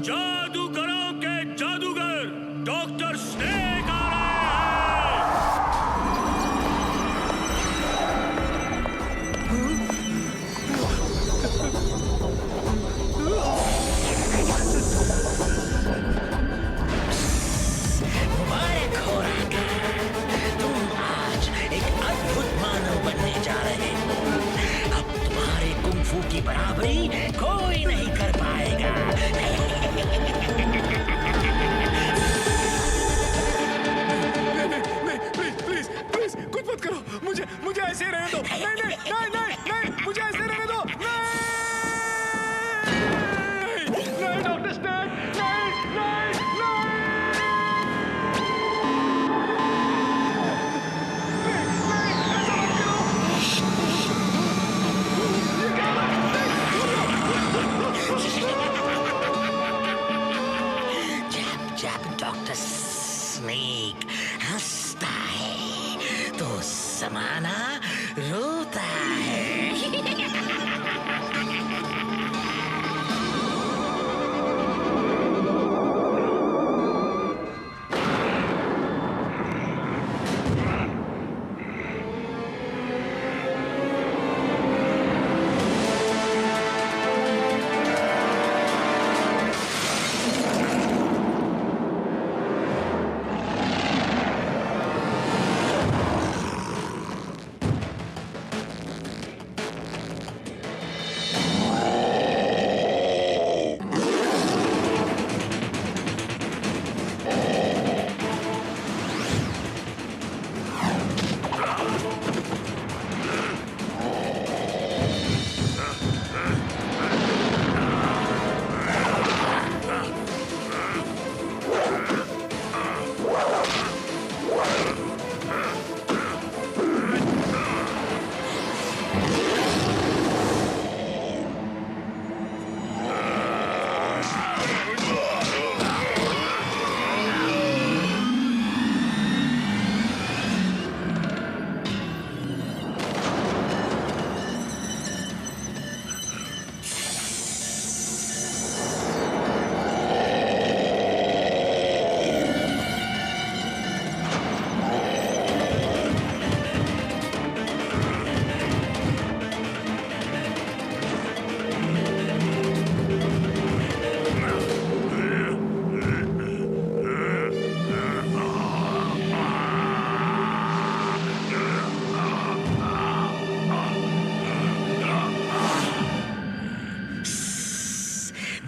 जादूगरों के जादूगर doctor snake आ रहे हैं। मुबारक हो राका, तुम आज एक अद्भुत मानव बनने जा रहे हो। अब तुम्हारे कुंफू की बराबरी कोई नहीं कर पाएगा। प्लीज कुछ मत करो, मुझे ऐसे ही रहने दो। नहीं, मुझे ऐसे रहने दो। नहीं डॉक्टर स्नेक, नहीं। जब डॉक्टर स्नेक हंसता है तो समाना रोता है।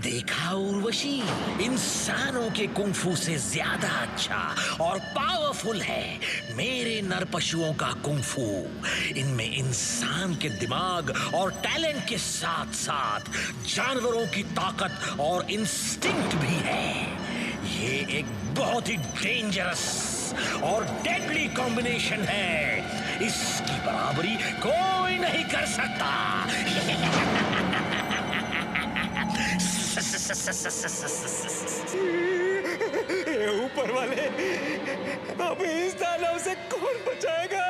देखा उर्वशी, इंसानों के कुंफू से ज्यादा अच्छा और पावरफुल है मेरे नर पशुओं का कुंफू। इनमें इंसान के दिमाग और टैलेंट के साथ साथ जानवरों की ताकत और इंस्टिंक्ट भी है। ये एक बहुत ही डेंजरस और डेडली कॉम्बिनेशन है। इसकी बराबरी कोई नहीं कर सकता। ऊपर वाले, अब इस दानव से कौन बचाएगा?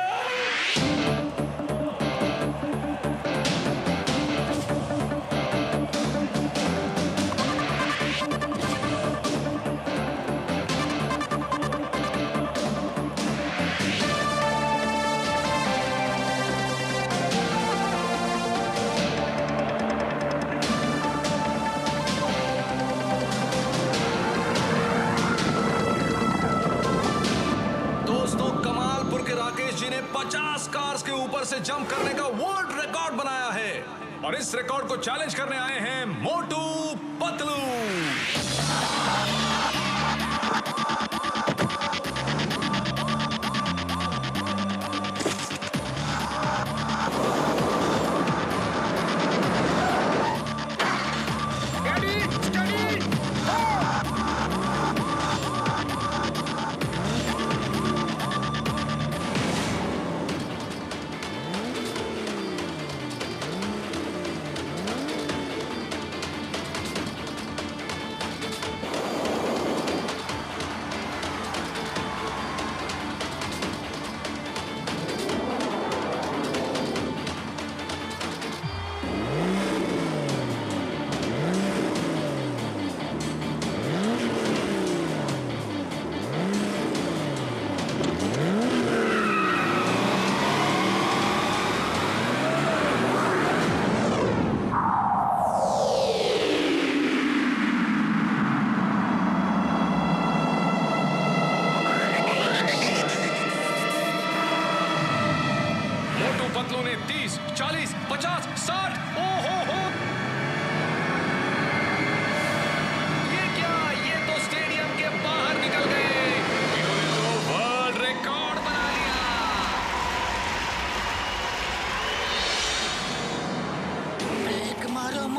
जी ने 50 कार्स के ऊपर से जंप करने का वर्ल्ड रिकॉर्ड बनाया है और इस रिकॉर्ड को चैलेंज करने आए हैं मोटू पतलू।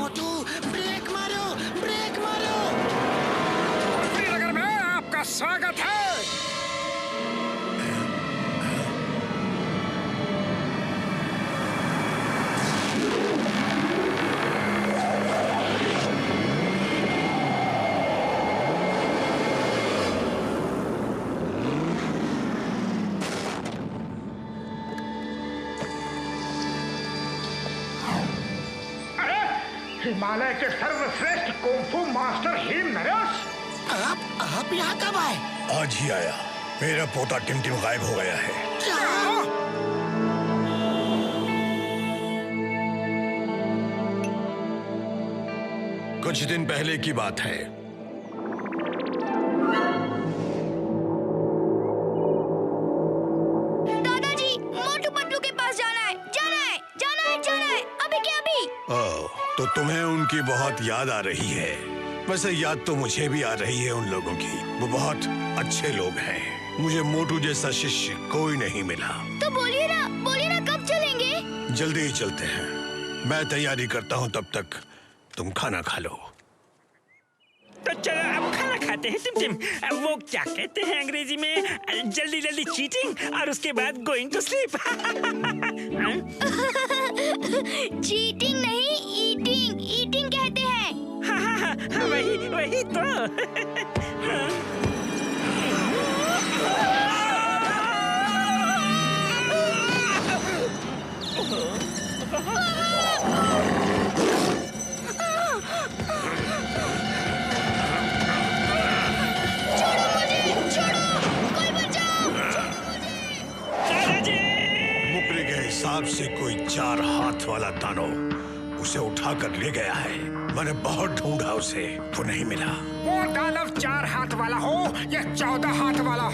मोटू, ब्रेक मारो, ब्रेक मारो। नगर में आपका स्वागत है। हिमालय के सर्वश्रेष्ठ कुंफू मास्टर हिम नरेश। आप यहाँ कब आए? आज ही आया। मेरा पोता टिमटिम गायब हो गया है। क्या? कुछ दिन पहले की बात है। दादाजी, मोटू पतलू के पास जाना है, जाना है, जाना है, जाना है, अभी क्या अभी? ओह, तो तुम्हें उनकी बहुत याद आ रही है। वैसे याद तो मुझे भी आ रही है उन लोगों की। वो बहुत अच्छे लोग हैं। मुझे मोटू जैसा शिष्य कोई नहीं मिला। तो बोलिए ना कब चलेंगे? जल्दी ही चलते हैं। मैं तैयारी करता हूँ, तब तक तुम खाना खा लो। तो चलो अब खाना खाते हैं टिमटिम। वो क्या कहते हैं अंग्रेजी में, जल्दी जल्दी चीटिंग और उसके बाद गोइंग टू स्लीप। चीटिंग नहीं, ईटिंग, ईटिंग कहते हैं। वही तो। मुकरे के हिसाब से कोई 4 हाथ वाला दानव उसे उठाकर ले गया है। मैंने बहुत ढूंढा उसे, वो नहीं मिला। वो दानव 4 हाथ वाला हो या 14 हाथ वाला,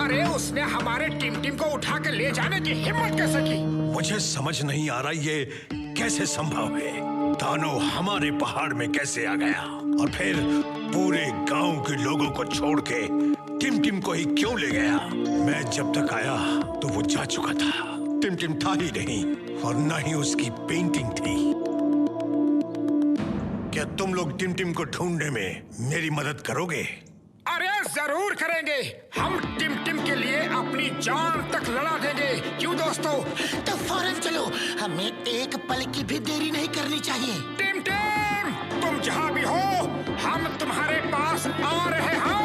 अरे उसने हमारे टिमटिम को उठा के ले जाने की हिम्मत कैसे की? मुझे समझ नहीं आ रहा ये कैसे संभव है। दानव हमारे पहाड़ में कैसे आ गया और फिर पूरे गांव के लोगों को छोड़ के टिमटिम को ही क्यों ले गया? मैं जब तक आया तो वो जा चुका था। टिमटिम था ही नहीं और न ही उसकी पेंटिंग थी। क्या तुम लोग टिमटिम को ढूंढने में मेरी मदद करोगे? अरे जरूर करेंगे। हम टिमटिम के लिए अपनी जान तक लड़ा देंगे। क्यों दोस्तों? तो फौरन चलो, हमें एक पल की भी देरी नहीं करनी चाहिए। टिमटिम, तुम जहाँ भी हो, हम तुम्हारे पास आ रहे हैं।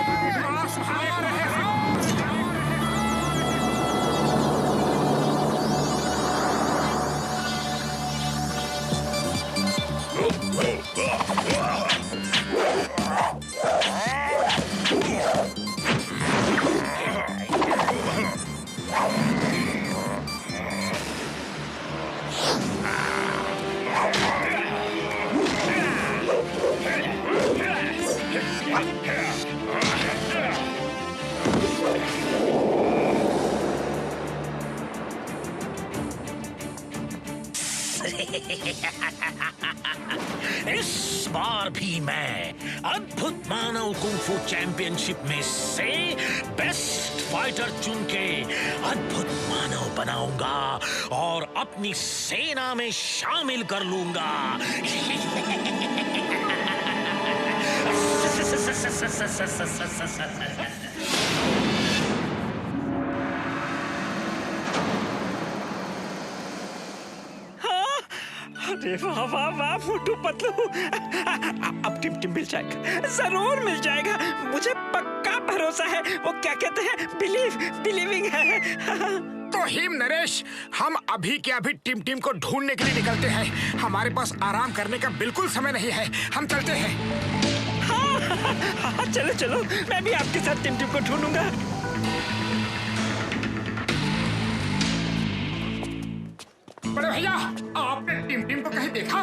इस बार भी मैं अद्भुत मानव कुंफू चैंपियनशिप में से बेस्ट फाइटर चुन के अद्भुत मानव बनाऊंगा और अपनी सेना में शामिल कर लूंगा। अरे वाह वाह वाह मोटू पतलू, अब टिमटिम मिल जाएगा, जरूर मिल जाएगा। मुझे पक्का भरोसा है। वो क्या कहते हैं, बिलीविंग है। तो हिम नरेश, हम अभी के अभी टिमटिम को ढूंढने के लिए निकलते हैं। हमारे पास आराम करने का बिल्कुल समय नहीं है। हम चलते हैं। हाँ, चलो चलो, मैं भी आपके साथ टिमटिम को ढूंढूंगा। बड़े भैया, आपने टिमटिम को कहीं देखा?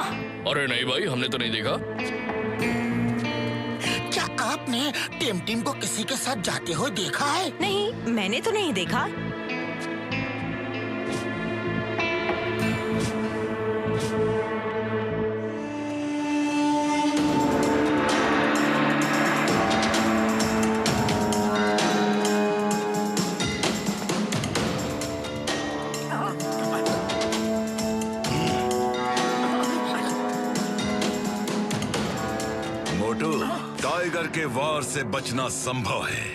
अरे नहीं भाई, हमने तो नहीं देखा। क्या आपने टिमटिम को किसी के साथ जाते हुए देखा है? नहीं, मैंने तो नहीं देखा। मोटू, टाइगर के वार से बचना संभव है,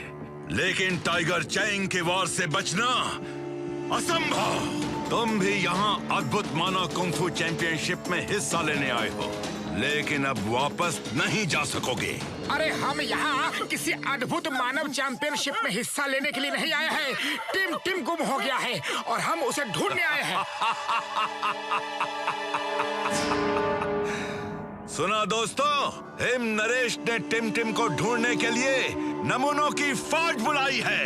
लेकिन टाइगर चैंग के वार से बचना असंभव। तुम भी यहाँ अद्भुत मानव कुंग-फू चैंपियनशिप में हिस्सा लेने आए हो, लेकिन अब वापस नहीं जा सकोगे। अरे हम यहाँ किसी अद्भुत मानव चैंपियनशिप में हिस्सा लेने के लिए नहीं आए हैं। टिम गुम हो गया है और हम उसे ढूंढने आए हैं। सुना दोस्तों, हिम नरेश ने टिम को ढूंढने के लिए नमूनों की फौज बुलाई है।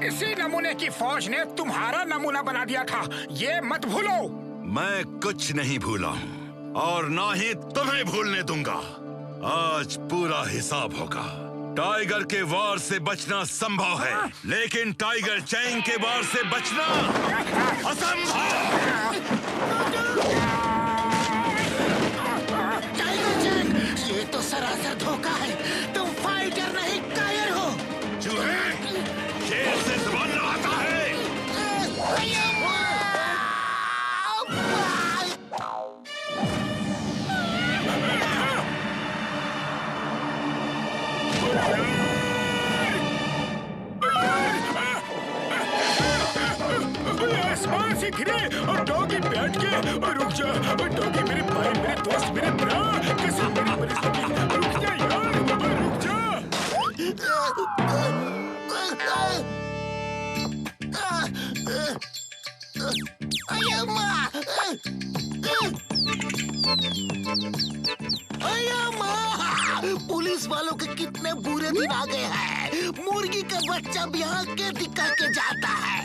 इसी नमूने की फौज ने तुम्हारा नमूना बना दिया था, ये मत भूलो। मैं कुछ नहीं भूला हूँ और ना ही तुम्हें भूलने दूंगा। आज पूरा हिसाब होगा। टाइगर के वार से बचना संभव है, लेकिन टाइगर चैंग के वार से बचना असंभव। टाइगर चैंग, ये तो सरासर धोखा है। तुम फाइटर नहीं, कायर हो। चूहे, शेर से जुबान लगाता है। आसमान से गिरे और डॉगी बैठ के और रुक जा। डॉगी मेरे भाई, मेरे दोस्त, मेरे प्राण, कसम मेरी बड़ी सखी, रुक जा यार, रुक जा। पुलिस वालों के कितने बुरे दिन आ गए हैं। मुर्गी का बच्चा भी यहाँ कैदी करके जाता है।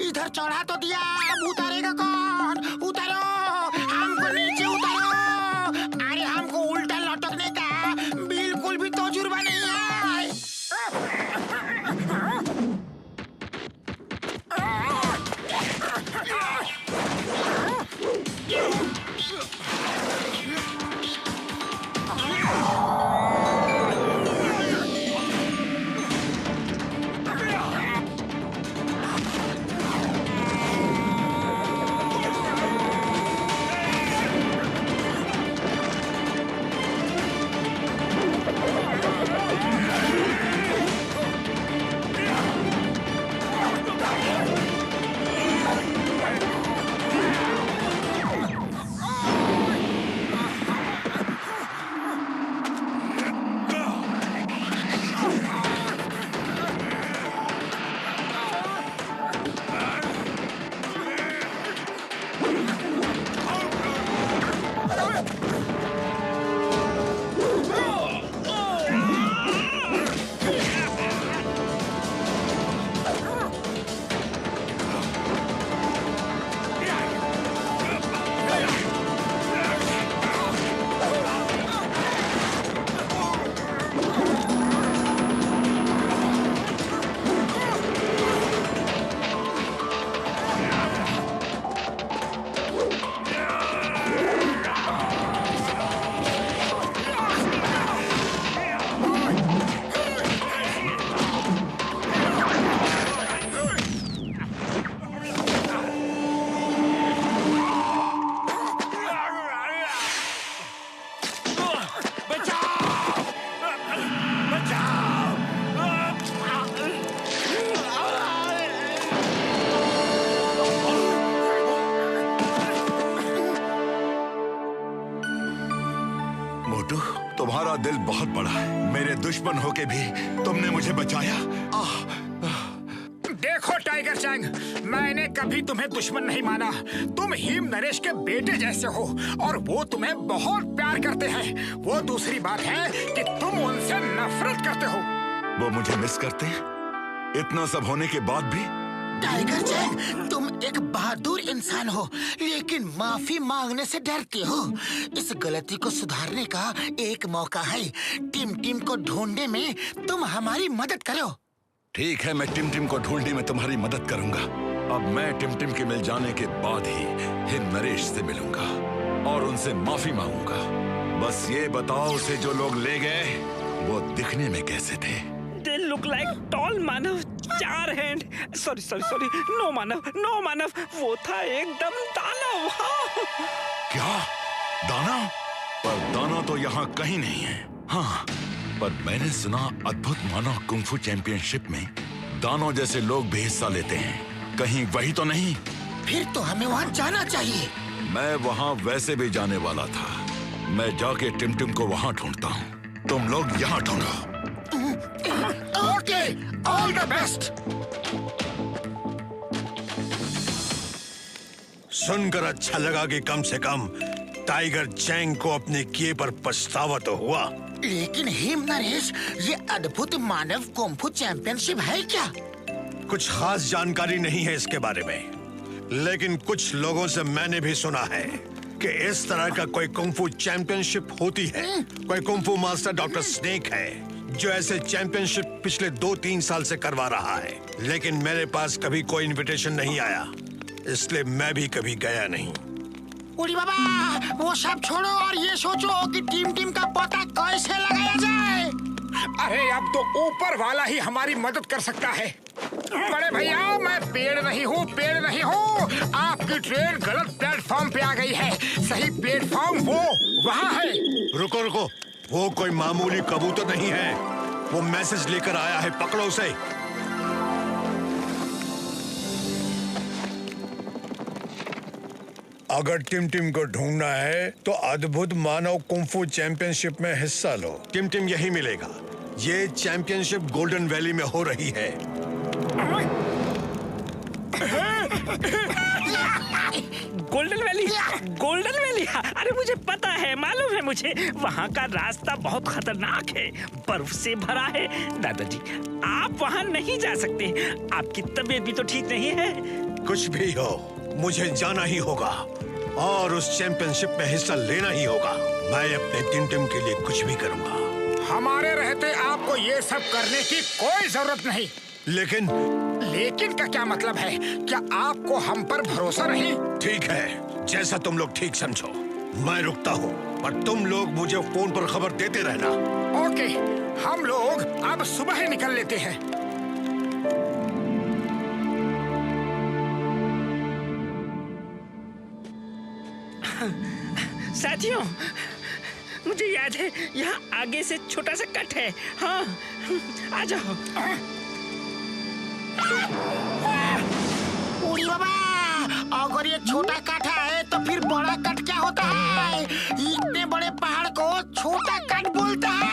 इधर चढ़ा तो दिया, अब उतारेगा कौन? उतारो, हमको नीचे उतारो। अरे हमको उल्टा लटकने का बिल्कुल भी तजुर्बा नहीं है। तुम्हारा दिल बहुत बड़ा है। मेरे दुश्मन होके भी तुमने मुझे बचाया। देखो टाइगर चैंग, मैंने कभी तुम्हें दुश्मन नहीं माना। तुम हिम नरेश के बेटे जैसे हो और वो तुम्हें बहुत प्यार करते हैं। वो दूसरी बात है कि तुम उनसे नफरत करते हो। वो मुझे मिस करते हैं? इतना सब होने के बाद भी? टाइगर चैंग, तुम एक बहादुर इंसान हो, लेकिन माफी मांगने से डरते हो। इस गलती को सुधारने का एक मौका है। टिम को ढूंढने में तुम हमारी मदद करो। ठीक है, मैं टिम को ढूंढने में तुम्हारी मदद करूंगा। अब मैं टिम के मिल जाने के बाद ही हिम नरेश से मिलूंगा और उनसे माफी मांगूंगा। बस ये बताओ, उसे जो लोग ले गए वो दिखने में कैसे थे? दिल लुक लाइक टॉल मानव, 4 हैंड, सॉरी, नो मानव, वो था एकदम दानव। हाँ। क्या दानव? पर दानव तो यहाँ कहीं नहीं है। हाँ, पर मैंने सुना अद्भुत मानव कुंफू चैंपियनशिप में दानव जैसे लोग भी हिस्सा लेते हैं। कहीं वही तो नहीं? फिर तो हमें वहाँ जाना चाहिए। मैं वहाँ वैसे भी जाने वाला था। मैं जाके टिम को वहाँ ढूंढता हूँ, तुम लोग यहाँ ढूंढो। Okay, all the best. सुनकर अच्छा लगा कि कम से कम टाइगर चैंग को अपने किए पर पछतावा तो हुआ। लेकिन हिम नरेश, ये अद्भुत मानव कुंफू चैंपियनशिप है क्या? कुछ खास जानकारी नहीं है इसके बारे में, लेकिन कुछ लोगों से मैंने भी सुना है कि इस तरह का कोई कुंफू चैंपियनशिप होती है। कोई कुंफू मास्टर डॉक्टर स्नेक है जो ऐसे चैंपियनशिप पिछले 2-3 साल से करवा रहा है, लेकिन मेरे पास कभी कोई इनविटेशन नहीं आया, इसलिए मैं भी कभी गया नहीं। उड़ी बाबा, वो सब छोड़ो और ये सोचो कि टीम का पता कैसे लगाया जाए। अरे अब तो ऊपर वाला ही हमारी मदद कर सकता है। बड़े भैया, मैं पेड़ नहीं हूँ। आपकी ट्रेन गलत प्लेटफॉर्म पे आ गई है। सही प्लेटफॉर्म वो वहाँ है। रुको, वो कोई मामूली कबूतर नहीं है, वो मैसेज लेकर आया है, पकड़ो उसे। अगर टिम को ढूंढना है तो अद्भुत मानव कुंफू चैंपियनशिप में हिस्सा लो। टिम यही मिलेगा। ये चैंपियनशिप गोल्डन वैली में हो रही है। गोल्डन वैली, अरे मुझे पता है, मालूम है मुझे। वहाँ का रास्ता बहुत खतरनाक है, बर्फ से भरा है। दादाजी, आप वहाँ नहीं जा सकते, आपकी तबीयत भी तो ठीक नहीं है। कुछ भी हो, मुझे जाना ही होगा और उस चैंपियनशिप में हिस्सा लेना ही होगा। मैं अपने टिम के लिए कुछ भी करूँगा। हमारे रहते आपको ये सब करने की कोई जरूरत नहीं। लेकिन का क्या मतलब है? क्या आपको हम पर भरोसा नहीं? ठीक है, जैसा तुम लोग ठीक समझो। मैं रुकता हूँ, पर तुम लोग मुझे फोन पर खबर देते रहना। ओके, हम लोग अब सुबह ही निकल लेते हैं। साथियों, मुझे याद है यहाँ आगे से छोटा सा कट है। हाँ, आ जाओ। उड़ी बाबा, अगर ये छोटा कट है तो फिर बड़ा कट क्या होता है? इतने बड़े पहाड़ को छोटा कट बोलता है।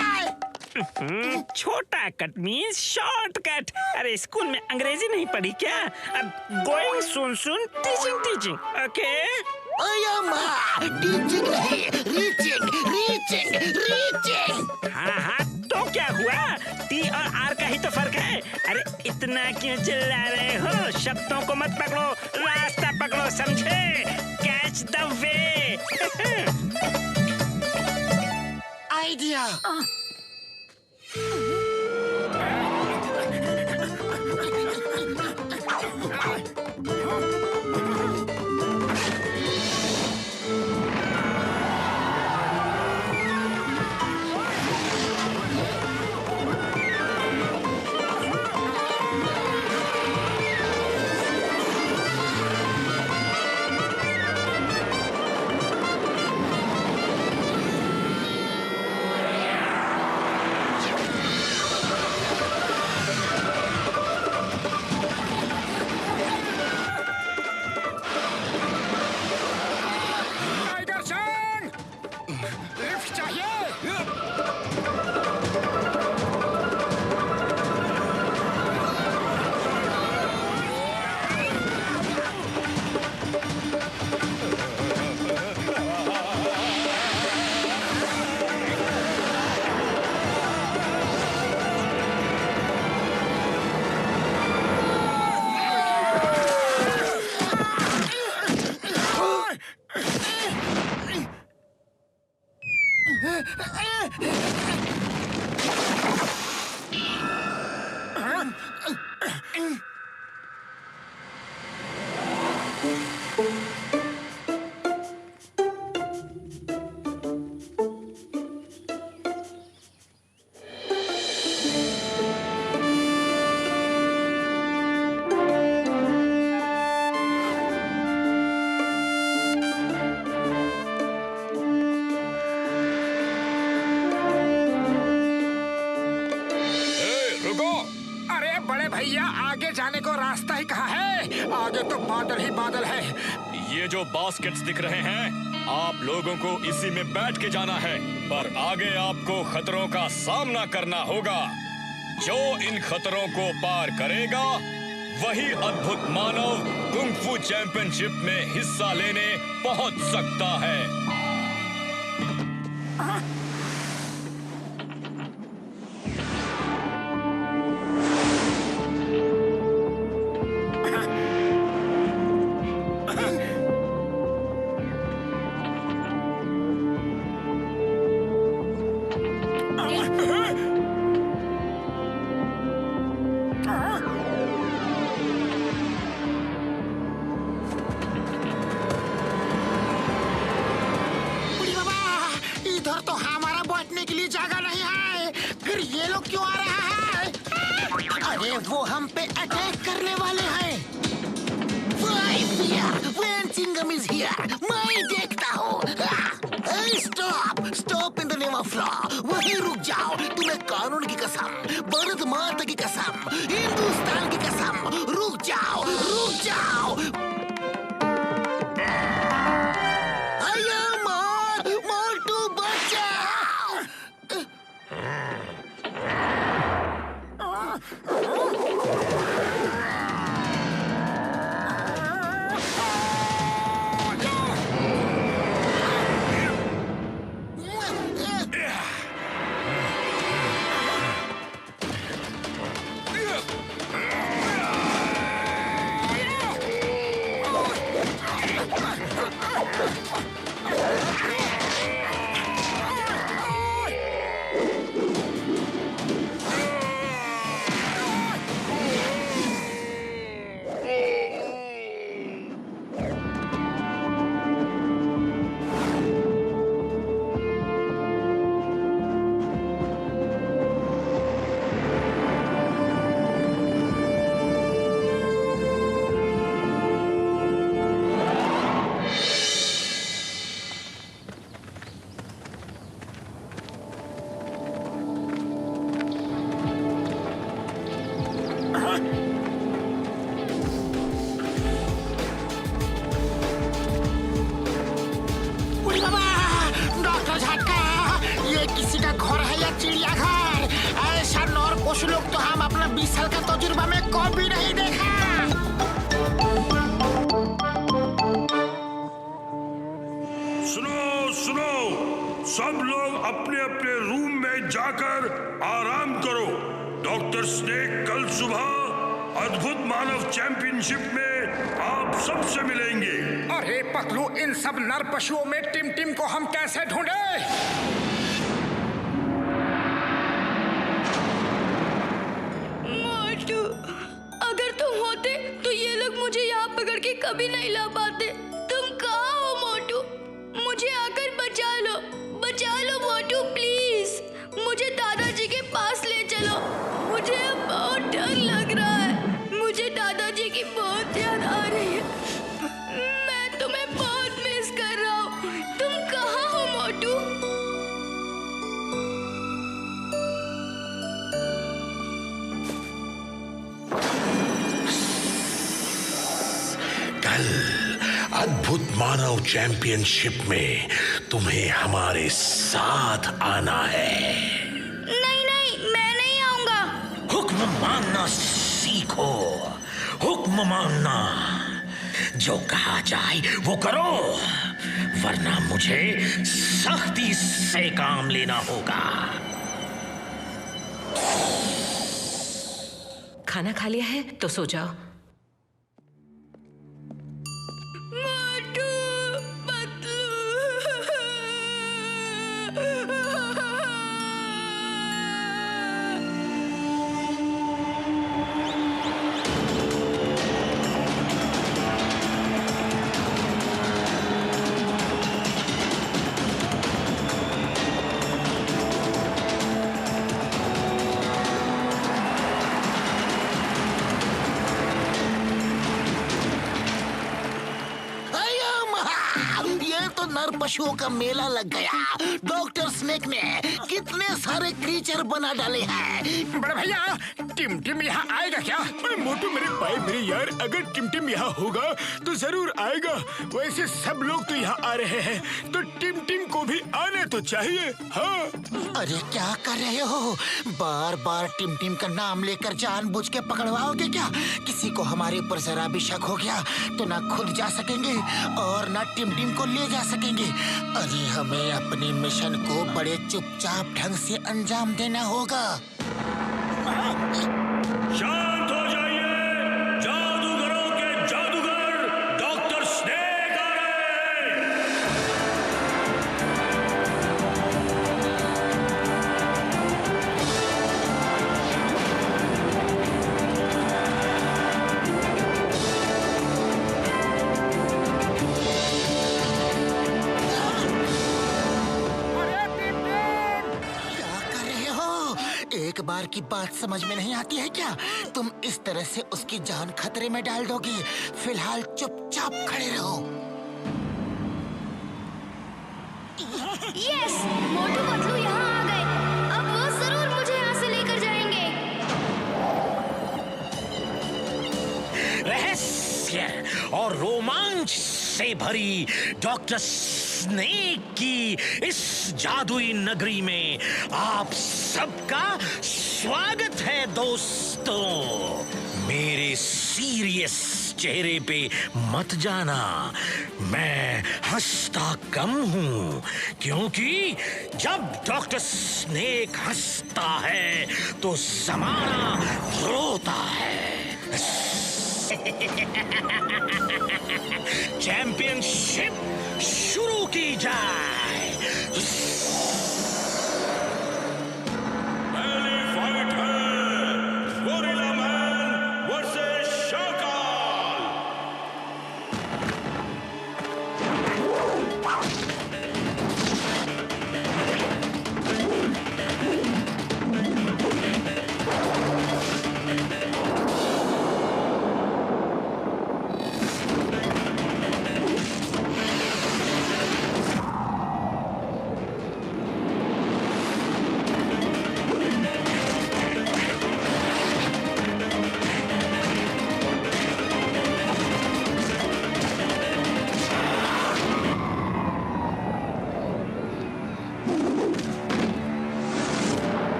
छोटा कट मीन्स शॉर्टकट। अरे स्कूल में अंग्रेजी नहीं पढ़ी क्या? अब गोइंग सुन टीचिंग, ओके? टीचिंग नहीं, रीचिंग। हाँ, तो क्या हुआ? टी और आर का ही तो फर्क है। अरे इतना क्यों चिल्ला रहे हो? शब्दों को मत पकड़ो, रास्ता पकड़ो, समझे? Catch the way. आइडिया। रास्ता ही कहाँ है? आगे तो बादल ही बादल है। ये जो बास्केट्स दिख रहे हैं, आप लोगों को इसी में बैठ के जाना है, पर आगे आपको खतरों का सामना करना होगा। जो इन खतरों को पार करेगा वही अद्भुत मानव कुंग-फू चैंपियनशिप में हिस्सा लेने पहुंच सकता है। वो हम पे अटैक करने वाले हैं। मैं देखता हूँ। Stop in the name of law. वहीं रुक जाओ। तुम्हें कानून की कसम, भारत माता की कसम, हिंदुस्तान की कसम, रुक जाओ, रुक जाओ। मोटू बचाओ। किसी का घर है या चिड़ियाघर? ऐसा नौर कुछ लोग तो हम अपना 20 साल का तजुर्बा में कभी नहीं देखा। सुनो सुनो, सब लोग अपने अपने रूम में जाकर आराम करो। डॉक्टर स्नेक कल सुबह अद्भुत मानव चैंपियनशिप में आप सबसे मिलेंगे। अरे पगलू, इन सब नर पशुओं में टिम को हम कैसे ढूंढे? अगर तुम होते तो ये लोग मुझे यहाँ पकड़ के कभी नहीं ला पाते। तुम कहाँ हो मोटू? मुझे आकर बचा लो मोटू, प्लीज। मुझे दादाजी के पास ले चलो। मुझे अब बहुत डर लग रहा है। मुझे दादाजी की बहुत याद आ रही है। मैं तुम्हें बहुत मिस कर रहा हूँ। तुम कहाँ हो मोटू? कल अद्भुत मानव चैंपियनशिप में तुम्हें हमारे साथ आना है। नहीं, मैं नहीं आऊंगा। हुक्म मानना सीखो, हुक्म मानना। जो कहा जाए वो करो, वरना मुझे सख्ती से काम लेना होगा। खाना खा लिया है तो सो जाओ। तो नर पशुओं का मेला लग गया। डॉक्टर स्नेक ने कितने सारे क्रीचर बना डाले हैं। बड़े भैया, टिम यहाँ आएगा क्या? मोटू मेरे भाई मेरे यार, अगर टिम यहाँ होगा तो जरूर आएगा। वैसे सब लोग तो यहाँ आ रहे हैं, तो टिम को भी आने तो चाहिए। हाँ। अरे क्या कर रहे हो? बार बार टिम का नाम लेकर जानबूझ के पकड़वाओगे क्या? किसी को हमारे ऊपर जरा भी शक हो गया तो ना खुद जा सकेंगे और ना टिम को ले जा सकेंगे। अरे हमें अपने मिशन को बड़े चुपचाप ढंग से अंजाम देना होगा। शांत हो जाइए, जादूगरों के जादूगर डॉक्टर स्नेक आ रहे हैं। एक बार की बात समझ में नहीं आती है क्या? तुम इस तरह से उसकी जान खतरे में डाल दोगे। फिलहाल चुपचाप खड़े रहो। यस, मोटू पतलू यहाँ आ गए। अब वो जरूर मुझे यहाँ से लेकर जाएंगे। रहस्य और रोमांच से भरी डॉक्टर स्नेक की इस जादुई नगरी में आप सबका स्वागत है दोस्तों। मेरे सीरियस चेहरे पे मत जाना, मैं हंसता कम हूँ, क्योंकि जब डॉक्टर स्नेक हंसता है तो ज़माना रोता है। चैंपियनशिप शुरू की जाए। पहली फाइट है गोरिल्ला मैन वर्सेस शाकाल।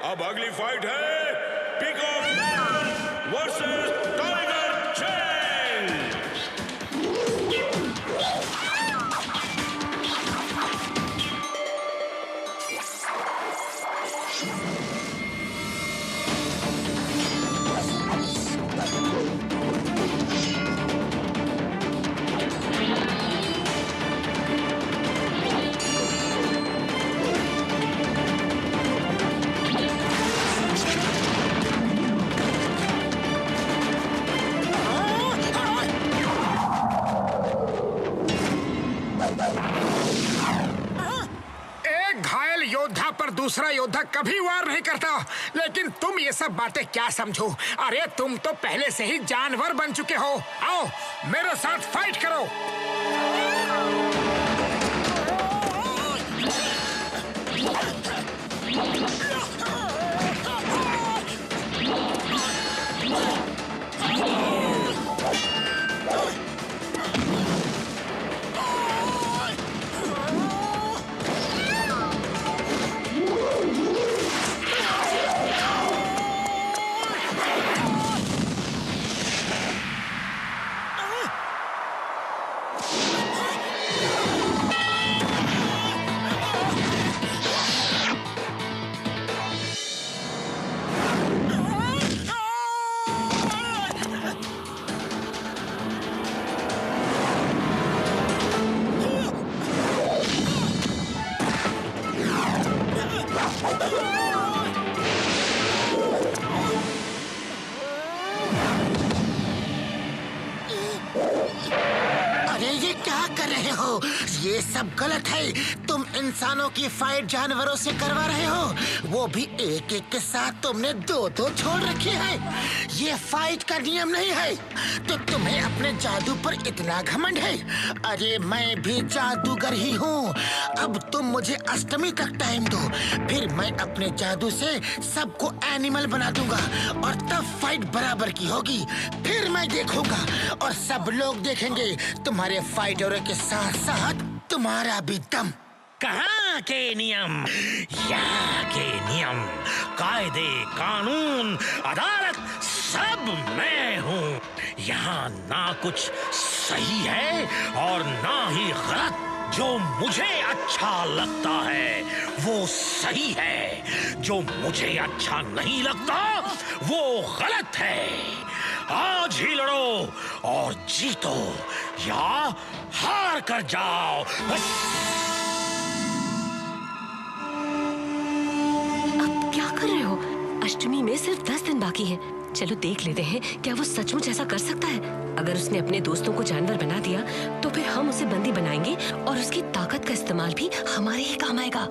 अब अगली फाइट है peacock man versus tiger Chang. पर दूसरा योद्धा कभी वार नहीं करता, लेकिन तुम ये सब बातें क्या समझो? अरे तुम तो पहले से ही जानवर बन चुके हो। आओ मेरे साथ फाइट करो। अरे ये क्या कर रहे हो? ये सब गलत है। तुम इंसानों की फाइट जानवरों से करवा रहे हो, वो भी एक एक के साथ तुमने दो दो छोड़ रखी है। ये फाइट का नियम नहीं है, तो तुम्हें अपने जादू पर इतना घमंड है। अरे मैं भी जादूगर ही हूँ। अब तुम मुझे अष्टमी तक टाइम दो, फिर मैं अपने जादू से सबको एनिमल बना दूंगा और तब फाइट बराबर की होगी। फिर मैं देखूंगा और सब लोग देखेंगे तुम्हारे फाइटरों के साथ साथ तुम्हारा भी दम। कहाँ के नियम, यहाँ के नियम, कायदे, कानून, अदालत सब मैं हूँ। यहाँ ना कुछ सही है और ना ही गलत। जो मुझे अच्छा लगता है वो सही है, जो मुझे अच्छा नहीं लगता वो गलत है। आज ही लड़ो और जीतो या हार कर जाओ। अब क्या कर रहे हो? अष्टमी में सिर्फ 10 दिन बाकी हैं। चलो देख लेते हैं क्या वो सचमुच ऐसा कर सकता है। अगर उसने अपने दोस्तों को जानवर बना दिया तो फिर हम उसे बंदी बनाएंगे और उसकी ताकत का इस्तेमाल भी हमारे ही काम आएगा।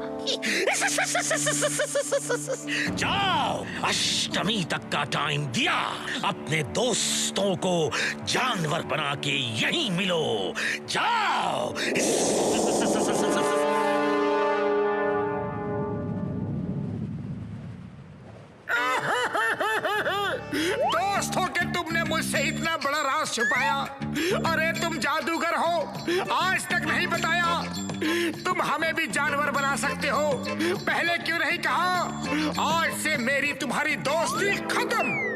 जाओ, अष्टमी तक का टाइम दिया। अपने दोस्तों को जानवर बना के यहीं मिलो। जाओ। दोस्तों के तुमने मुझसे इतना बड़ा राज छुपाया। अरे तुम जादूगर हो, आज तक नहीं बताया। तुम हमें भी जानवर बना सकते हो, पहले क्यों नहीं कहा? आज से मेरी तुम्हारी दोस्ती खत्म।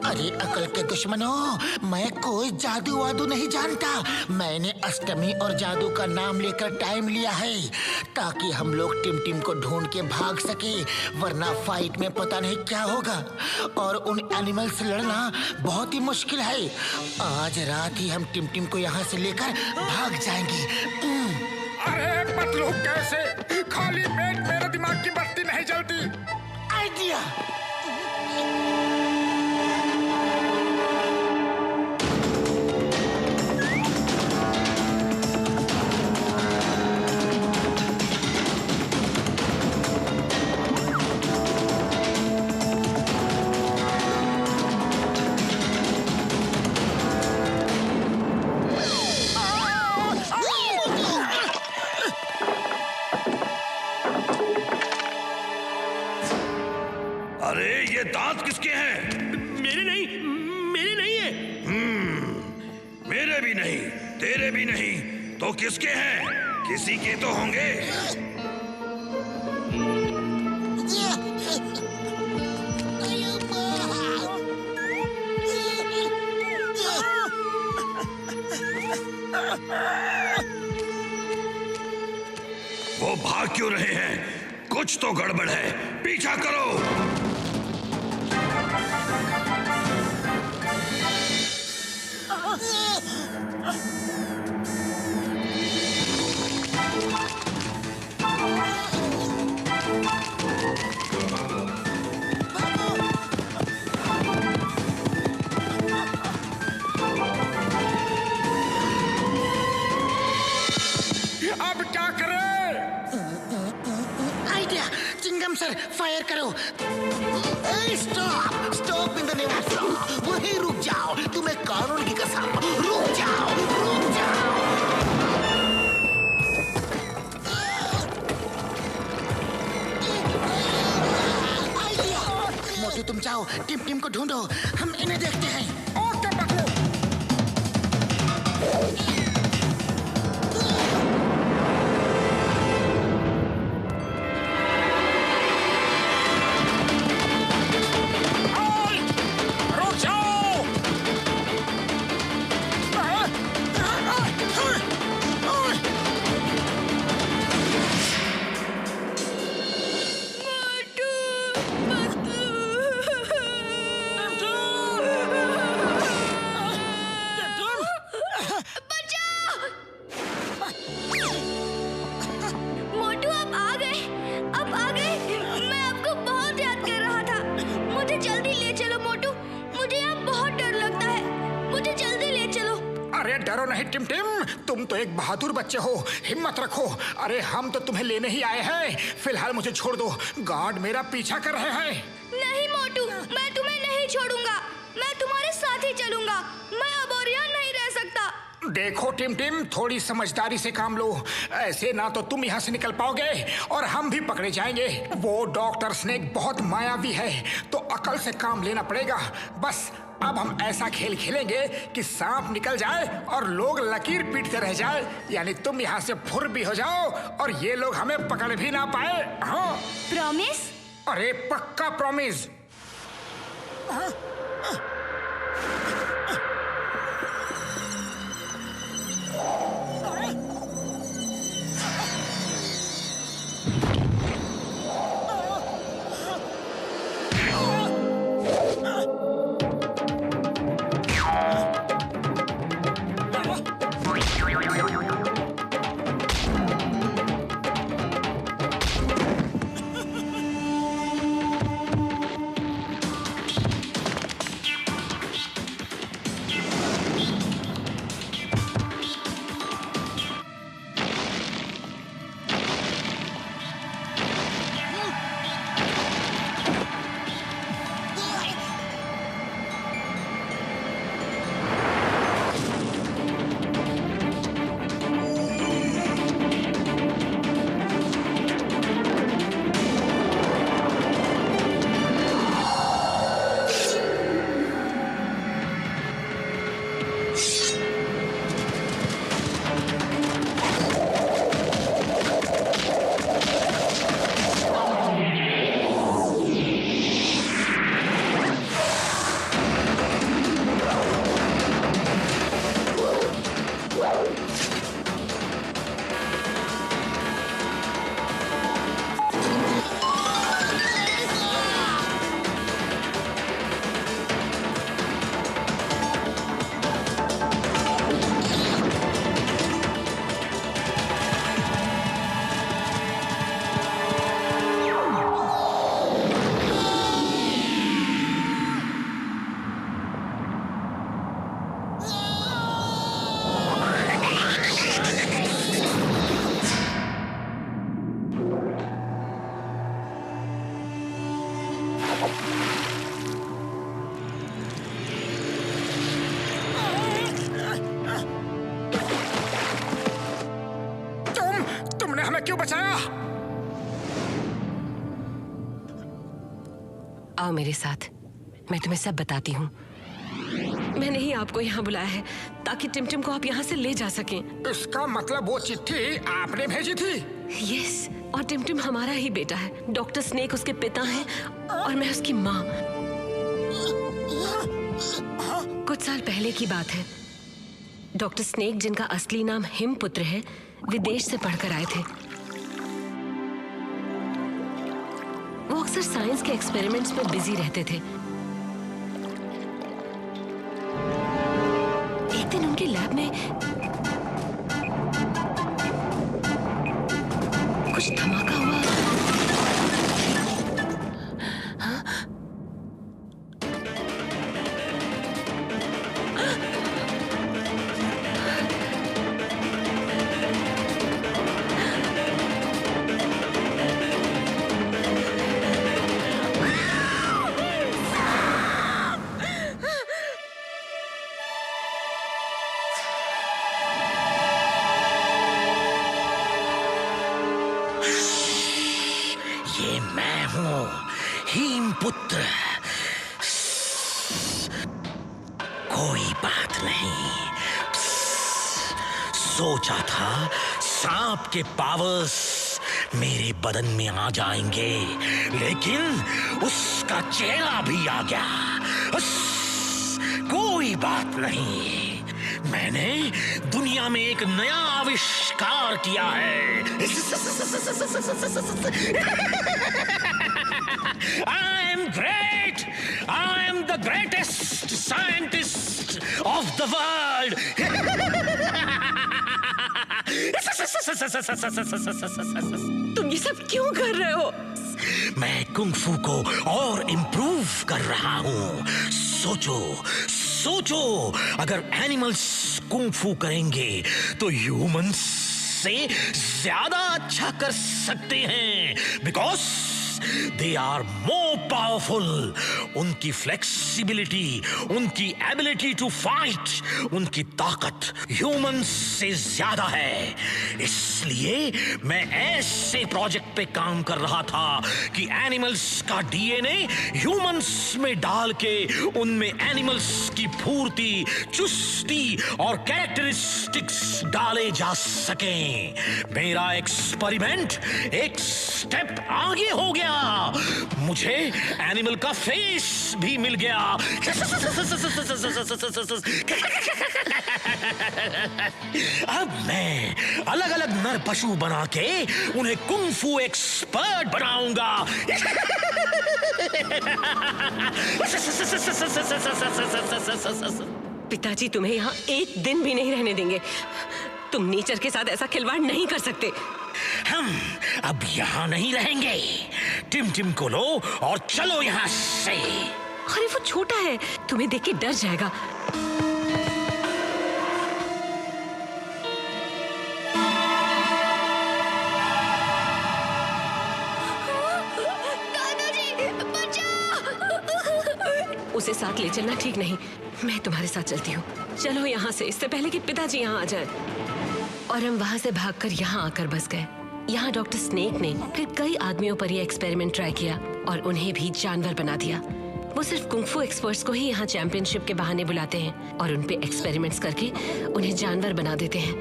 अरे अकल के दुश्मनों, मैं कोई जादू वादू नहीं जानता। मैंने अष्टमी और जादू का नाम लेकर टाइम लिया है ताकि हम लोग टिम को ढूंढ के भाग सके, वरना फाइट में पता नहीं क्या होगा और उन एनिमल से लड़ना बहुत ही मुश्किल है। आज रात ही हम टिम को यहाँ से लेकर भाग जाएंगे। अरे पतलू, कैसे? खाली पेट मेरे दिमाग की बत्ती नहीं जलती। आइडिया। अरे ये दांत किसके हैं? मेरे नहीं है। मेरे भी नहीं, तेरे भी नहीं, तो किसके हैं? किसी के तो होंगे। वो भाग क्यों रहे हैं? कुछ तो गड़बड़ है, पीछा करो। अब क्या करें? आइडिया। चिंगम सर, फायर करो। Stop, stop in the name of law. वहीं रुक जाओ, तुम्हें कानून की कसम। रुक जाओ, रुक जाओ। मोटू, तुम जाओ, टिम को ढूंढो, हम इन्हें देखते हैं। ओके पतलू। तुम तो एक बहादुर बच्चे हो, हिम्मत रखो। अरे हम तो तुम्हें लेने ही आए हैं। फिलहाल मुझे छोड़ दो, गार्ड मेरा पीछा कर रहे हैं। नहीं मोटू, मैं तुम्हें नहीं छोड़ूंगा। मैं तुम्हारे साथ ही चलूंगा। मैं अब और यहाँ नहीं रह सकता। देखो टिम टिम, थोड़ी समझदारी से काम लो। ऐसे ना तो तुम यहाँ से निकल पाओगे और हम भी पकड़े जाएंगे। वो डॉक्टर स्नेक बहुत मायावी है, तो अकल से काम लेना पड़ेगा। बस अब हम ऐसा खेल खेलेंगे कि सांप निकल जाए और लोग लकीर पीटते रह जाए, यानी तुम यहाँ से फुर भी हो जाओ और ये लोग हमें पकड़ भी ना पाए। हाँ प्रॉमिस? अरे पक्का प्रॉमिस। तुमने हमें क्यों बचाया? आओ मेरे साथ, मैं तुम्हें सब बताती हूँ। मैंने ही आपको यहाँ बुलाया है ताकि टिमटिम को आप यहाँ से ले जा सकें। इसका मतलब वो चिट्ठी आपने भेजी थी? यस, और टिमटिम हमारा ही बेटा है। डॉक्टर स्नेक उसके पिता हैं और मैं उसकी माँ। कुछ साल पहले की बात है। डॉक्टर स्नेक, जिनका असली नाम हिमपुत्र है, विदेश से पढ़कर आए थे। वो अक्सर साइंस के एक्सपेरिमेंट्स में बिजी रहते थे। एक दिन उनके लैब में कुछ धमाका हुआ। ये मैं हूँ, हिमपुत्र। कोई बात नहीं। सोचा था सांप के पावर्स मेरे बदन में आ जाएंगे, लेकिन उसका चेहरा भी आ गया। कोई बात नहीं, मैंने दुनिया में एक नया आविष्कार किया है। I am great. I am the greatest scientist of the world. तुम ये सब क्यों कर रहे हो? मैं कुंग-फू को और इम्प्रूव कर रहा हूँ। सोचो, अगर एनिमल्स कुंफू करेंगे तो ह्यूमंस से ज्यादा अच्छा कर सकते हैं, because they are more powerful. उनकी फ्लेक्सिबिलिटी, उनकी एबिलिटी टू फाइट, उनकी ताकत ह्यूमंस से ज्यादा है। इसलिए मैं ऐसे प्रोजेक्ट पे काम कर रहा था कि एनिमल्स का डीएनए ह्यूमंस में डाल के उनमें एनिमल्स की फुर्ती, चुस्ती और कैरेक्टरिस्टिक्स डाले जा सकें। मेरा एक्सपेरिमेंट एक स्टेप आगे हो गया। मुझे एनिमल का फेस भी मिल गया। अब मैं अलग अलग नर पशु बना के उन्हें कुंफू एक्सपर्ट बनाऊंगा। पिताजी तुम्हें यहाँ एक दिन भी नहीं रहने देंगे। तुम नेचर के साथ ऐसा खिलवाड़ नहीं कर सकते। हम अब यहाँ नहीं रहेंगे। टिम टिम को लो और चलो यहाँ से। अरे वो छोटा है, तुम्हें देख के डर जाएगा। दादाजी बचाओ। उसे साथ ले चलना ठीक नहीं। मैं तुम्हारे साथ चलती हूँ। चलो यहाँ से, इससे पहले कि पिताजी यहाँ आ जाए। और हम वहाँ से भागकर यहाँ आकर बस गए। यहाँ डॉक्टर स्नेक ने फिर कई आदमियों पर यह एक्सपेरिमेंट ट्राई किया और उन्हें भी जानवर बना दिया। वो सिर्फ कुंफू एक्सपर्ट्स को ही यहाँ चैंपियनशिप के बहाने बुलाते हैं और उन पे एक्सपेरिमेंट्स करके उन्हें जानवर बना देते हैं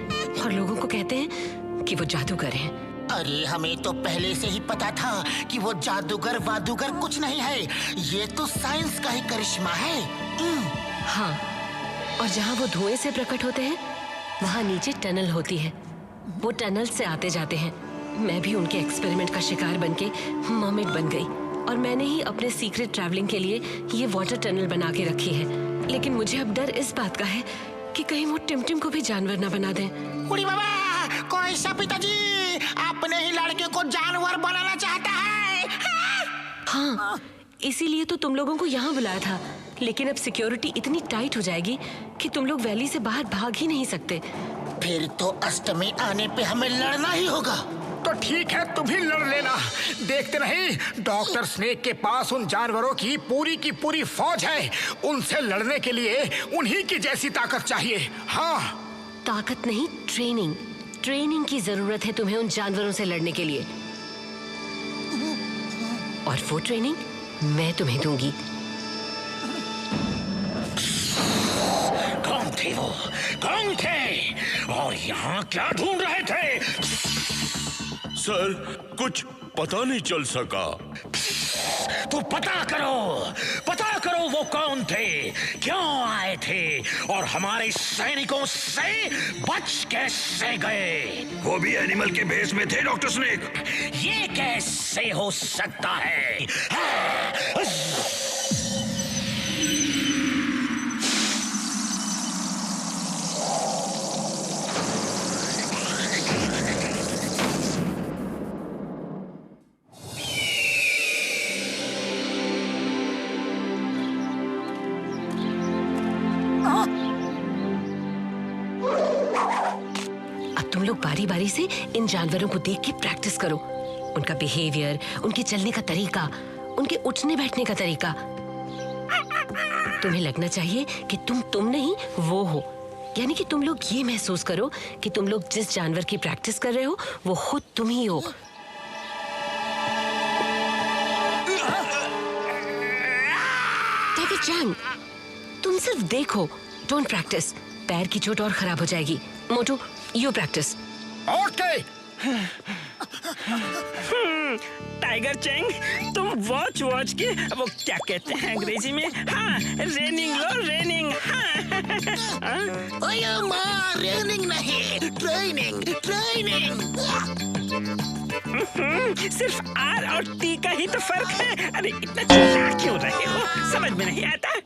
और लोगों को कहते हैं कि वो जादूगर हैं। अरे हमें तो पहले से ही पता था कि वो जादूगर वादूगर कुछ नहीं है। ये तो साइंस का ही करिश्मा है। हाँ, और जहाँ वो धुएं से प्रकट होते हैं वहाँ नीचे टनल होती है। वो टनल से आते जाते हैं। मैं भी उनके एक्सपेरिमेंट का शिकार बनके मर्मेड बन गई और मैंने ही अपने सीक्रेट ट्रैवलिंग के लिए ये वाटर टनल बना के रखी है। लेकिन मुझे अब डर इस बात का है कि कहीं वो टिम टिम को भी जानवर ना बना दें। उड़ी बाबा, कोई सा पिताजी अपने ही लड़के को जानवर बनाना चाहता है। हाँ, इसीलिए तो तुम लोगों को यहाँ बुलाया था। लेकिन अब सिक्योरिटी इतनी टाइट हो जाएगी कि तुम लोग वैली से बाहर भाग ही नहीं सकते। फिर तो अष्टमी आने पे हमें लड़ना ही होगा। तो ठीक है, तुम ही लड़ लेना। देखते नहीं, डॉक्टर स्नेक के पास उन जानवरों की पूरी फौज है। उनसे लड़ने के लिए उन्हीं की जैसी ताकत चाहिए। हाँ, ताकत नहीं, ट्रेनिंग। ट्रेनिंग की जरूरत है तुम्हें उन जानवरों से लड़ने के लिए। और वो ट्रेनिंग मैं तुम्हें दूंगी। कौन थे वो? कौन थे? और यहाँ क्या ढूंढ रहे थे? सर, कुछ पता नहीं चल सका। तो पता करो वो कौन थे, क्यों आए थे और हमारे सैनिकों से बच कैसे गए? वो भी एनिमल के भेष में थे डॉक्टर स्नेक। ये कैसे हो सकता है? बारी बारी से इन जानवरों को देख के प्रैक्टिस करो। उनका बिहेवियर, उनके चलने का तरीका, उनके उठने बैठने का तरीका। तुम्हें लगना चाहिए कि तुम नहीं वो हो। यानी कि तुम लोग ये महसूस करो कि तुम लोग जिस जानवर की प्रैक्टिस कर रहे हो वो खुद तुम ही हो। टाइगर चैंग, तुम सिर्फ देखो, डोंट प्रैक्टिस। पैर की चोट और खराब हो जाएगी। Motu, you practice. Okay. Tiger Chang, तुम वॉच के वो क्या कहते हैं अंग्रेजी में? हाँ, रेनिंग लो, रेनिंग। ओए माँ, रेनिंग नहीं, ट्रेनिंग। सिर्फ आर और टी का ही तो फर्क है। अरे इतना चिल्ला क्यों रहे हो? समझ में नहीं आता।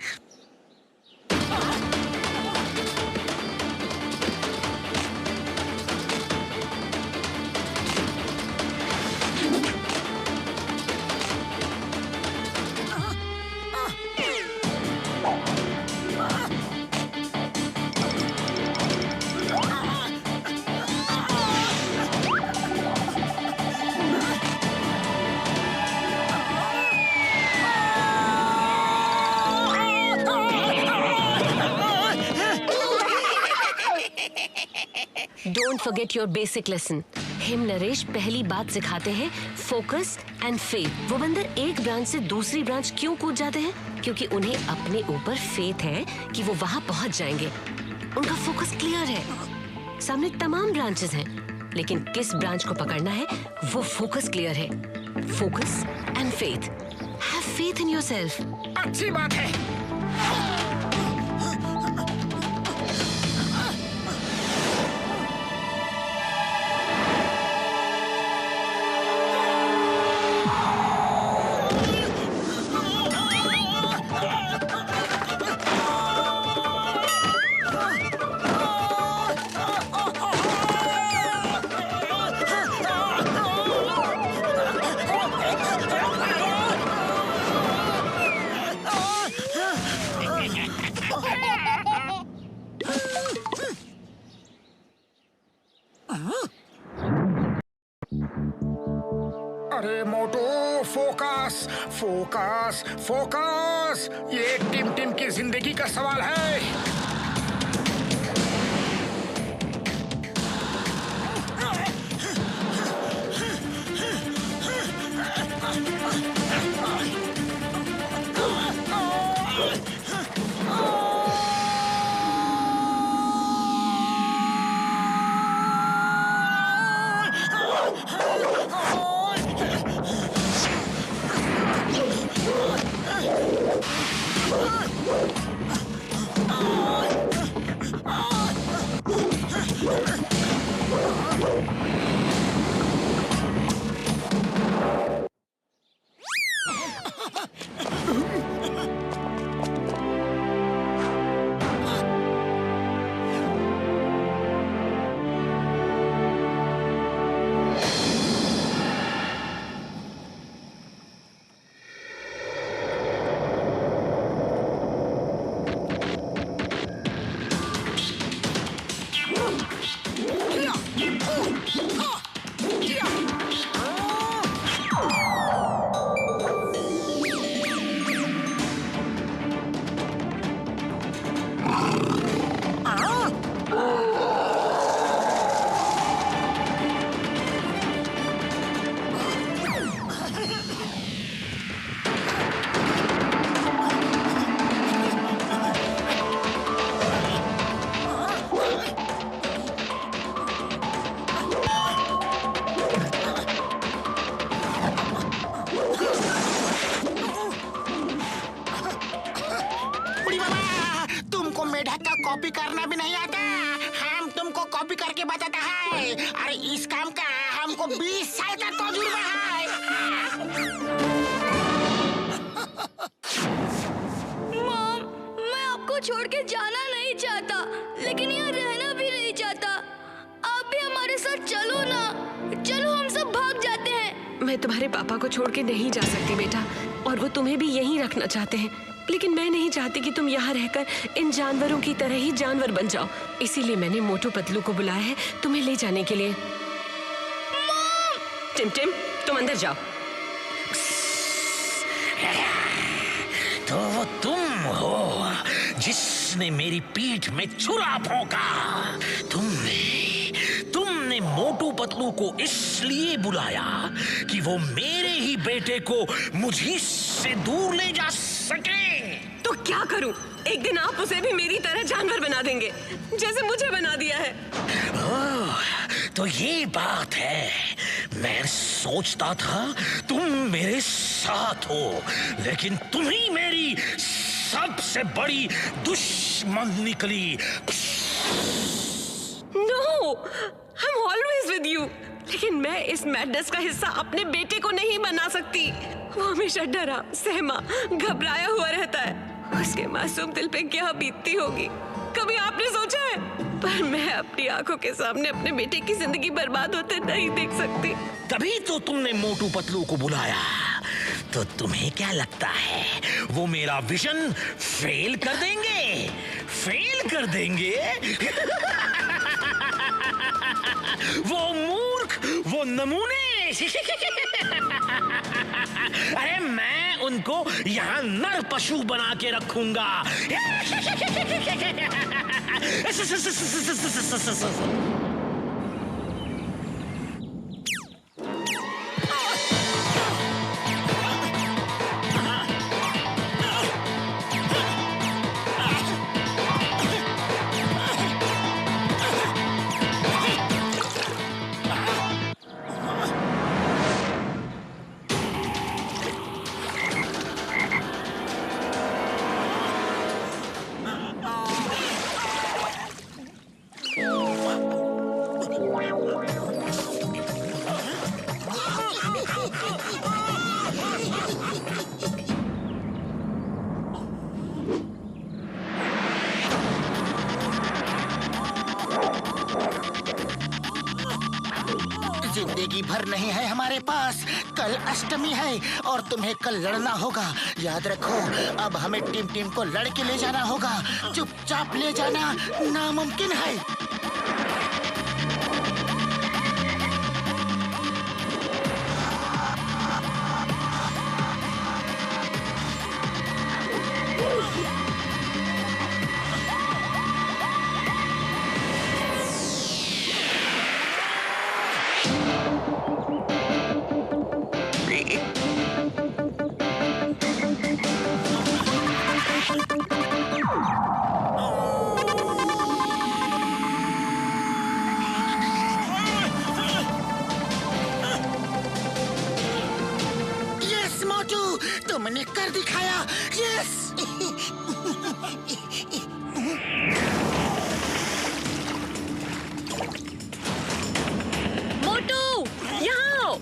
Don't forget your basic lesson. Him Naresh पहली बात सिखाते हैं फोकस एंड फेथ। वो बंदर एक ब्रांच से दूसरी ब्रांच क्यों कूद जाते हैं? क्योंकि उन्हें अपने ऊपर फेथ है कि वो वहाँ पहुँच जाएंगे। उनका फोकस क्लियर है, सामने तमाम ब्रांचेस हैं, लेकिन किस ब्रांच को पकड़ना है वो फोकस क्लियर है। Focus and faith. Have faith in yourself. अच्छी बात है। अरे मोटू, फोकस फोकस फोकस। ये टिम टिम की जिंदगी का सवाल है। कॉपी करना भी नहीं आता। हम तुमको कॉपी करके बताता है। अरे इस काम का हमको 20 साल का तजुर्बा है। मॉम, मैं आपको छोड़ के जाना नहीं चाहता, लेकिन यहाँ रहना भी नहीं चाहता। आप भी हमारे साथ चलो ना। चलो, हम सब भाग जाते हैं। मैं तुम्हारे पापा को छोड़ के नहीं जा सकती बेटा, और वो तुम्हें भी यहीं रखना चाहते हैं, लेकिन मैं नहीं चाहती कि तुम यहाँ रहकर इन जानवरों की तरह ही जानवर बन जाओ। इसीलिए मैंने मोटू पतलू को बुलाया है तुम्हें ले जाने के लिए। टिम टिम, तुम अंदर जाओ। तो वो तुम हो जिसने मेरी पीठ में छुरा भोंका। तुमने मोटू पतलू को इसलिए बुलाया कि वो मेरे ही बेटे को मुझे से दूर ले जा सके। तो क्या करूं? एक दिन आप उसे भी मेरी तरह जानवर बना देंगे, जैसे मुझे बना दिया है। ओह, तो ये बात है। मैं सोचता था तुम मेरे साथ हो, लेकिन तुम ही मेरी सबसे बड़ी दुश्मन निकली। No, I'm always with you। लेकिन मैं इस मैडनेस का हिस्सा अपने बेटे को नहीं बना सकती। वो हमेशा डरा, सहमा, घबराया हुआ रहता है। उसके मासूम दिल पे क्या बीतती होगी, कभी आपने सोचा है? पर मैं अपनी आंखों के सामने अपने बेटे की जिंदगी बर्बाद होते नहीं देख सकती। तभी तो तुमने मोटू पतलू को बुलाया। तो तुम्हें क्या लगता है वो मेरा विजन फेल कर देंगे? फेल कर देंगे? वो मूर्ख, वो नमूने। अरे मैं उनको यहाँ नर पशु बना के रखूंगा। जिंदगी भर नहीं है हमारे पास, कल अष्टमी है और तुम्हें कल लड़ना होगा। याद रखो, अब हमें टिम को लड़के ले जाना होगा। चुपचाप ले जाना नामुमकिन है। तुमने कर दिखाया। यस। मोटू, यहाँ आओ।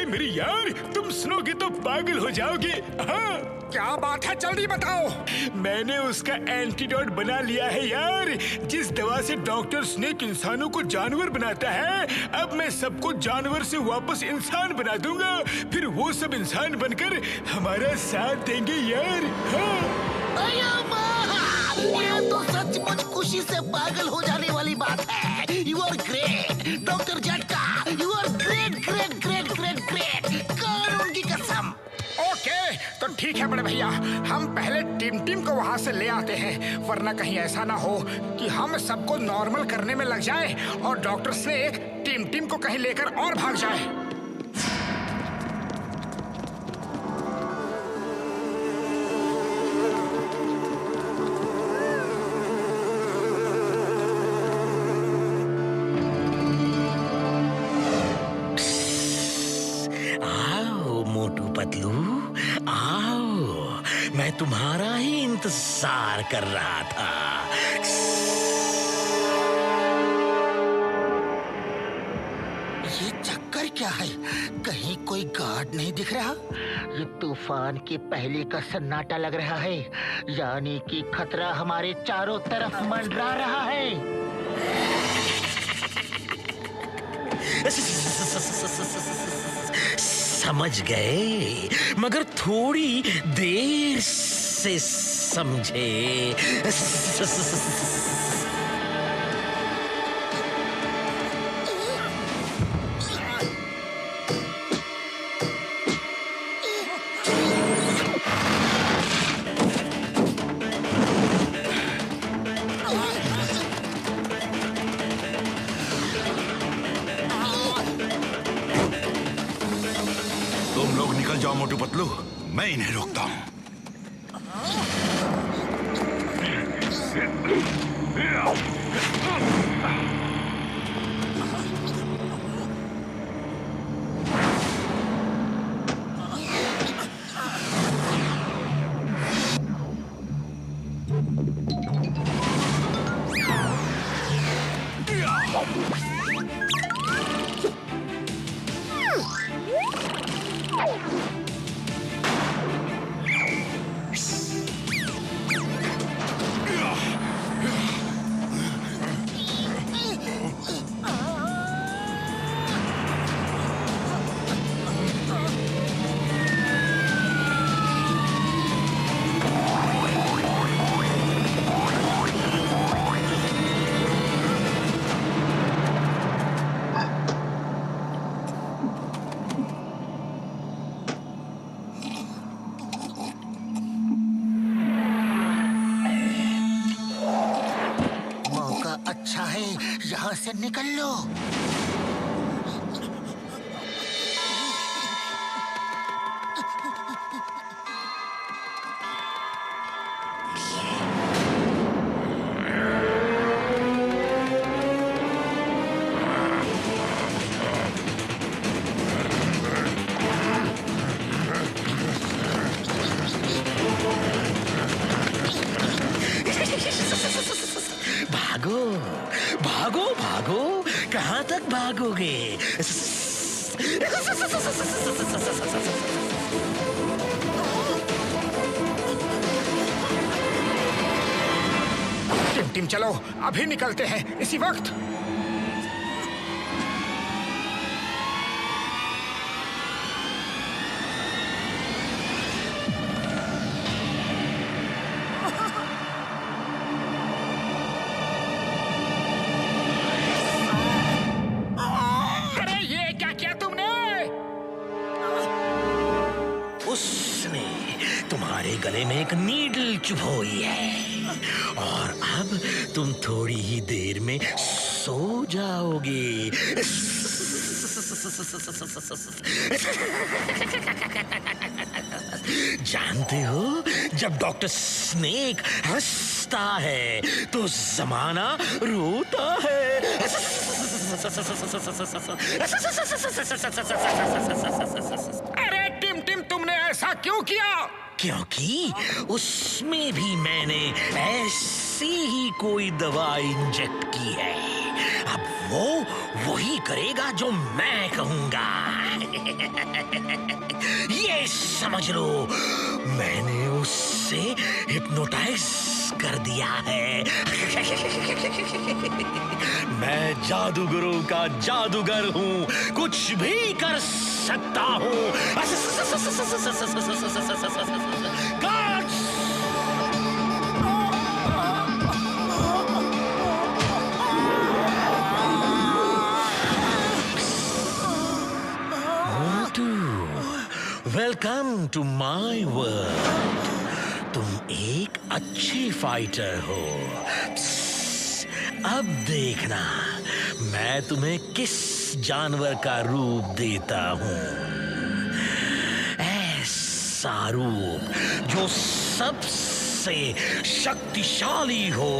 मेरी यार, तुम सुनोगे तो पागल हो जाओगे। हाँ, क्या बात है, जल्दी बताओ। मैंने उसका एंटीडोट बना लिया है यार। जिस दवा से डॉक्टर स्नेक इंसानों को जानवर बनाता है, अब मैं सबको जानवर से वापस इंसान बना दूंगा। फिर वो सब इंसान बनकर हमारा साथ देंगे यार। हाँ। ये तो सचमुच खुशी से पागल हो जाने वाली बात है। You are great doctor Jhatka, you are great great great great great. कानून की कसम। ओके, तो ठीक है बड़े भैया, हम पहले टिम को वहाँ से ले आते हैं, वरना कहीं ऐसा ना हो कि हम सबको नॉर्मल करने में लग जाए और डॉक्टर स्नेक टिम को कहीं लेकर और भाग जाए। मैं तुम्हारा ही इंतजार कर रहा था। ये चक्कर क्या है? कहीं कोई गार्ड नहीं दिख रहा। ये तूफान के पहले का सन्नाटा लग रहा है, यानी कि खतरा हमारे चारों तरफ मंडरा रहा है। समझ गए, मगर थोड़ी देर से समझे। तुम लोग निकल जाओ मोटू पतलू, मैं इन्हें रोकता हूँ। से निकल लो। भागो भागो भागो, कहाँ तक भागोगे? टिम चलो, अभी निकलते हैं इसी वक्त। उसने तुम्हारे गले में एक नीडल चुभोई है और अब तुम थोड़ी ही देर में सो जाओगे। जानते हो, जब डॉक्टर स्नेक हंसता है तो जमाना रोता है। अरे टिम तुमने ऐसा क्यों किया? क्योंकि उसमें भी मैंने ऐसी ही कोई दवा इंजेक्ट की है। अब वो वही करेगा जो मैं कहूंगा। ये समझ लो, मैंने उससे हिप्नोटाइज कर दिया है। मैं जादूगरों का जादूगर हूँ, कुछ भी कर सकता हूँ। Welcome to my world. तुम एक अच्छी फाइटर हो। अब देखना मैं तुम्हें किस जानवर का रूप देता हूँ। ऐसा रूप जो सबसे शक्तिशाली हो।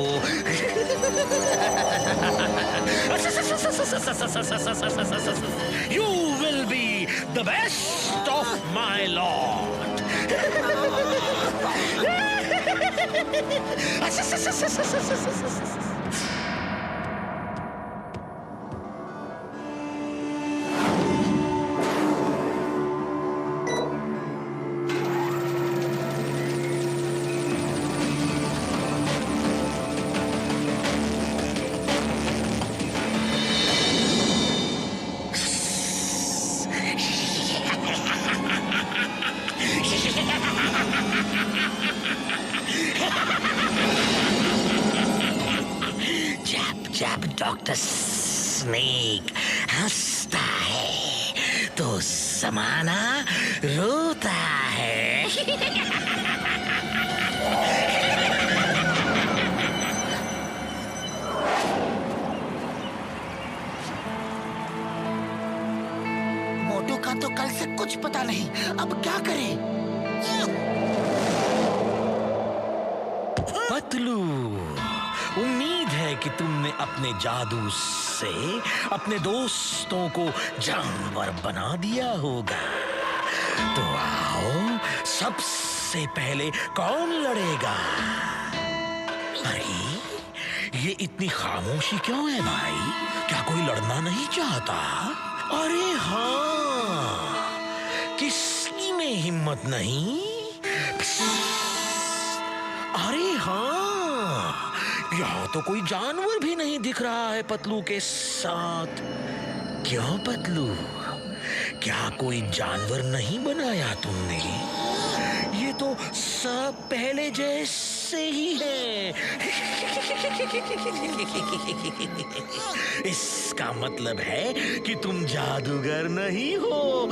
You will be the best of my lord. जब डॉक्टर स्नेक हंसता है तो जमाना रोता है। मोटू का तो कल से कुछ पता नहीं, अब क्या करें? पतलू, उम्मीद है कि तुमने अपने जादू से अपने दोस्तों को जानवर बना दिया होगा। तो आओ, सबसे पहले कौन लड़ेगा? अरे, ये इतनी खामोशी क्यों है भाई? क्या कोई लड़ना नहीं चाहता? अरे हाँ, किसी में हिम्मत नहीं? अरे हाँ, यहाँ तो कोई जानवर भी नहीं दिख रहा है पतलू के साथ। क्यों पतलू, क्या कोई जानवर नहीं बनाया तुमने? ये तो सब पहले जैसे ही है। इसका मतलब है कि तुम जादूगर नहीं हो।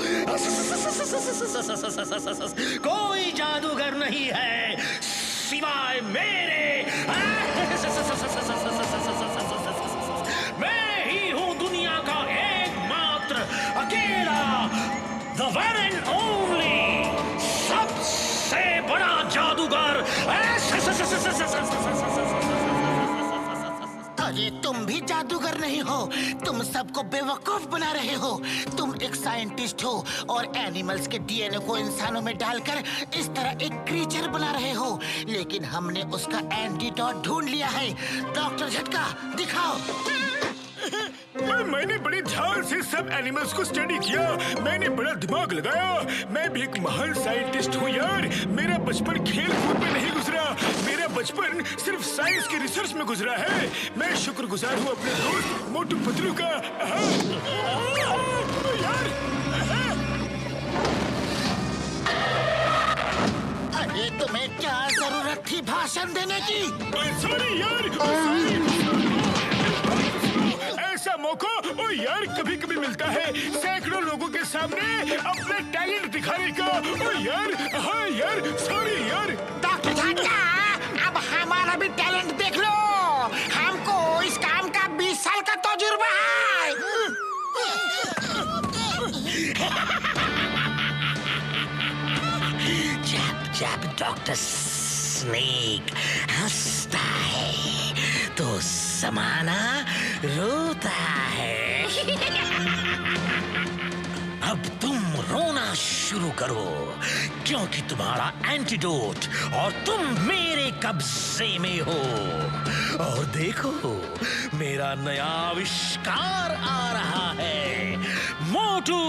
कोई जादूगर नहीं है सिवाय मेरे। मैं द वन एंड ओनली सबसे बड़ा जादूगर। अरे तुम भी जादूगर नहीं हो, तुम सबको बेवकूफ बना रहे हो। तुम एक साइंटिस्ट हो और एनिमल्स के डीएनए को इंसानों में डालकर इस तरह एक क्रीचर बना रहे हो, लेकिन हमने उसका एंटीडोट ढूंढ लिया है। डॉक्टर झटका दिखाओ। मैंने बड़े ध्यान से सब एनिमल्स को स्टडी किया, मैंने बड़ा दिमाग लगाया। मैं भी एक महान साइंटिस्ट हूँ यार। मेरा बचपन खेल कूद में नहीं गुजरा, मेरा बचपन सिर्फ साइंस की रिसर्च में गुजरा है। मैं शुक्रगुजार हूँ अपने दोस्त मोटू पतलू का। यार अरे तुम्हें क्या जरूरत थी भाषण देने की? सॉरी यार, ऐसा मौका ओ यार कभी कभी मिलता है सैकड़ों लोगों के सामने अपने टैलेंट दिखाने का। ओ यार, हाँ यार, सॉरी यार। डॉक्टर झटका, अब हमारा भी टैलेंट देख लो। हमको इस काम का 20 साल का तजुर्बा है। जब डॉक्टर स्नेक हंसता है तो ज़माना रोता है। अब तुम रोना शुरू करो क्योंकि तुम्हारा एंटीडोट और तुम मेरे कब्जे में हो। और देखो मेरा नया आविष्कार आ रहा है, मोटू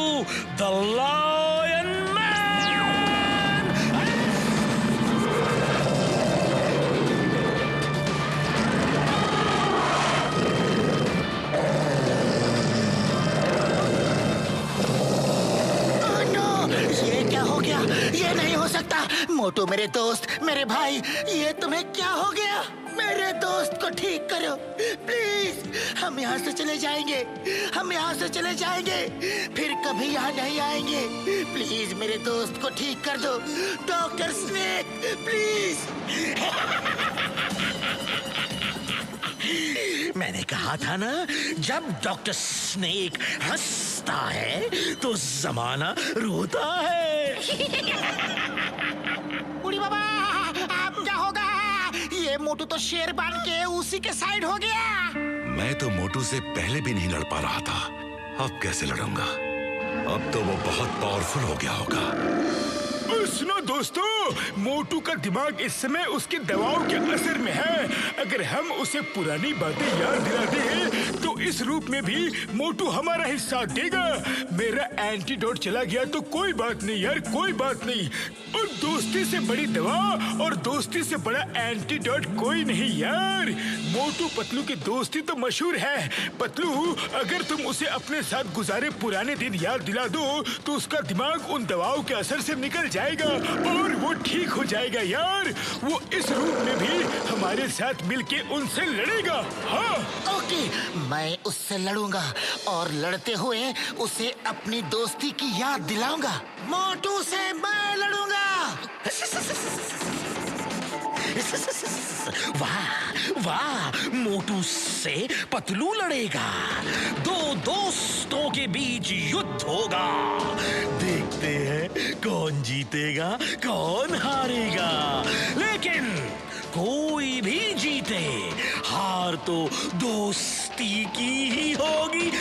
द लायन मैन। ये नहीं हो सकता। मोटू मेरे दोस्त, मेरे भाई, ये तुम्हें क्या हो गया? मेरे दोस्त को ठीक करो प्लीज। हम यहाँ से चले जाएंगे, हम यहाँ से चले जाएंगे, फिर कभी यहाँ नहीं आएंगे। प्लीज मेरे दोस्त को ठीक कर दो डॉक्टर स्नेक, प्लीज। मैंने कहा था ना, जब डॉक्टर स्नेक हंसता है तो जमाना रोता है। उड़ी बाबा, अब क्या होगा? ये मोटू तो शेर बन के उसी के साइड हो गया। मैं तो मोटू से पहले भी नहीं लड़ पा रहा था, अब कैसे लड़ूंगा? अब तो वो बहुत पावरफुल हो गया होगा। सुनो दोस्तों, मोटू का दिमाग इस समय उसकी दवाओं के असर में है। अगर हम उसे पुरानी बातें याद दिला दें तो इस रूप में भी मोटू हमारा ही साथ देगा। मेरा एंटीडोट चला गया तो कोई बात नहीं यार, कोई बात नहीं। और दोस्ती से बड़ी दवा और दोस्ती से बड़ा एंटीडोट कोई नहीं यार। मोटू पतलू की दोस्ती तो मशहूर है। पतलू, अगर तुम उसे अपने साथ गुजारे पुराने दिन याद दिला दो तो उसका दिमाग उन दवाओं के असर से निकल जाएगा और वो ठीक हो जाएगा यार। वो इस रूप में भी हमारे साथ मिलके उनसे लड़ेगा। हाँ ओके, मैं उससे लड़ूंगा और लड़ते हुए उसे अपनी दोस्ती की याद दिलाऊंगा। मोटू से मैं लड़ूंगा। वाह वाह, मोटू से पतलू लड़ेगा। दो दोस्तों के बीच युद्ध होगा। देखते हैं कौन जीतेगा कौन हारेगा, लेकिन कोई भी जीते हार तो दोस्ती की ही होगी।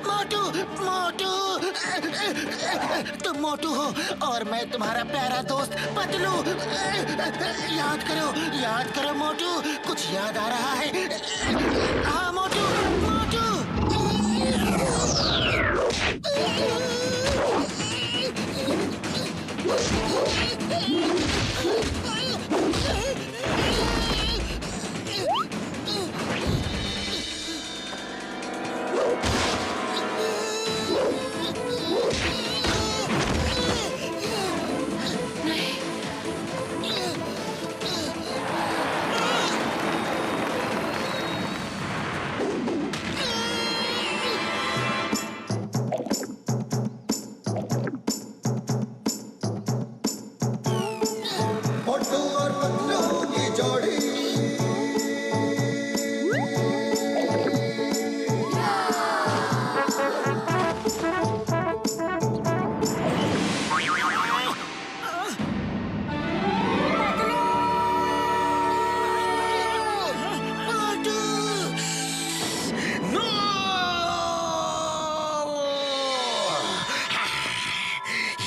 मोटू, मोटू, तुम मोटू हो और मैं तुम्हारा प्यारा दोस्त पतलू। याद करो मोटू, कुछ याद आ रहा है? हाँ मोटू, मोटू।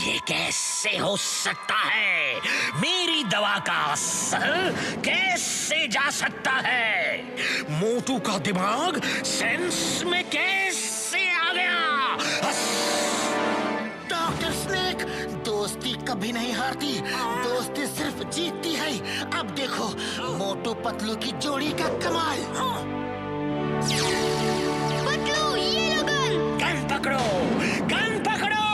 ये कैसे हो सकता है? मेरी दवा का असर कैसे जा सकता है? मोटू का दिमाग सेंस में कैसे आ गया? डॉक्टर स्नेक, दोस्ती कभी नहीं हारती, दोस्ती सिर्फ जीतती है। अब देखो मोटू पतलू की जोड़ी का कमाल। पतलू, ये लो गन। गन पकड़ो, गन पकड़ो।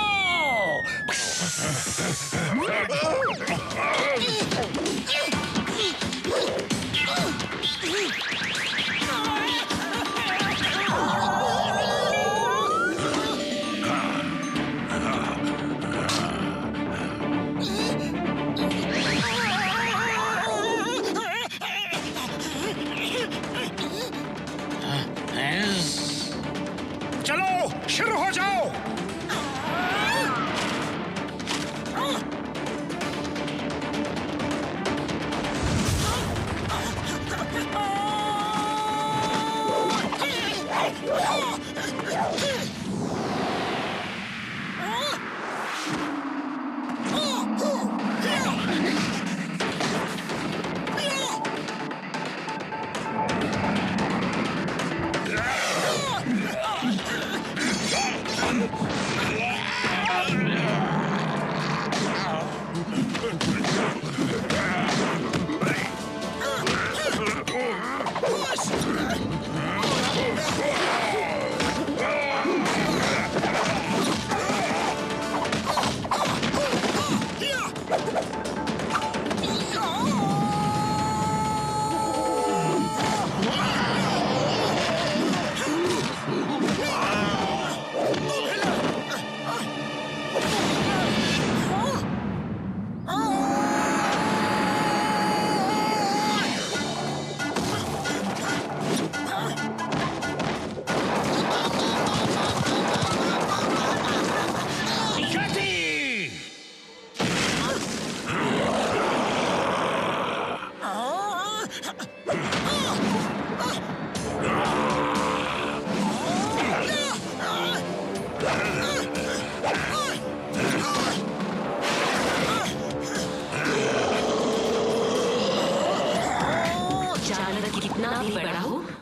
चलो शुरू हो जाओ।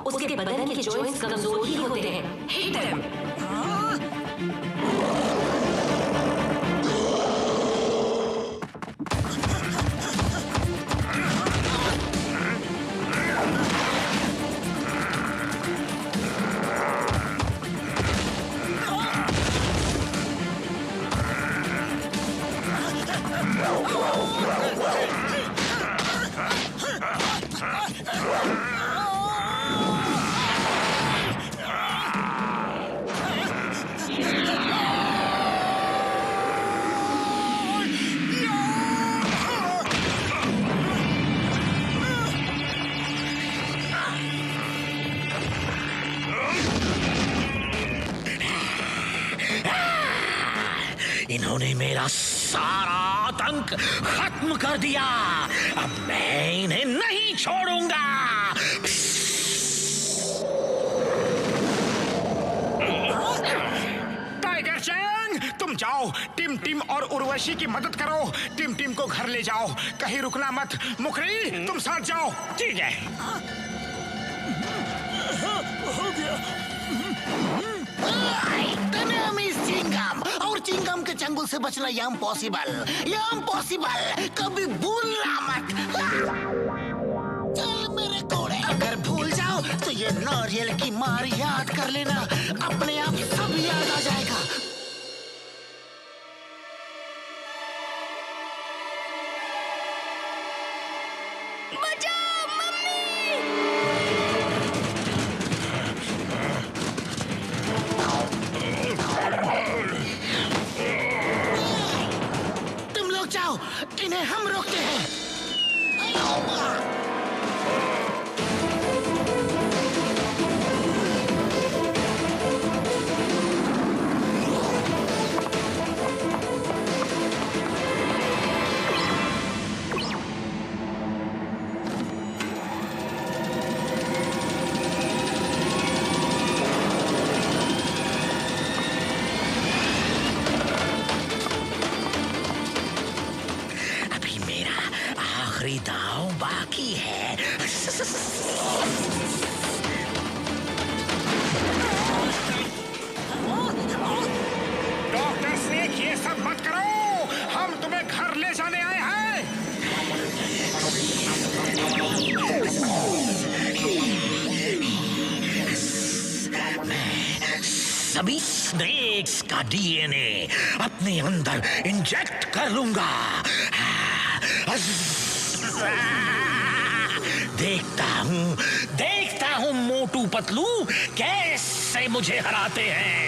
उसके बदन के जॉइंट्स कमजोर ही होते हैं। Hit him. इन्होंने मेरा सारा आतंक खत्म कर दिया। अब मैं इन्हें नहीं छोड़ूंगा। टाइगर चैंग, तुम जाओ, टिम टिम और उर्वशी की मदद करो। टिम टिम को घर ले जाओ, कहीं रुकना मत। मुखरी, तुम साथ जाओ। ठीक है। हो गया। चिंगम और चिंगम के चंगुल से बचना इम्पॉसिबल, इम्पॉसिबल। कभी भूलना मत। चल मेरे कोड़े, अगर भूल जाओ तो ये नारियल की मार याद कर लेना, अपने आप सब याद आ जाएगा। बचाओ मम्मी। तुम लोग जाओ, इन्हें हम रोकते हैं। दांव बाकी है। डॉक्टर स्नेक, ये सब मत करो, हम तुम्हें घर ले जाने आए हैं। सभी स्नेक्स का डीएनए अपने अंदर इंजेक्ट कर लूंगा। देखता हूँ मोटू पतलू कैसे मुझे हराते हैं।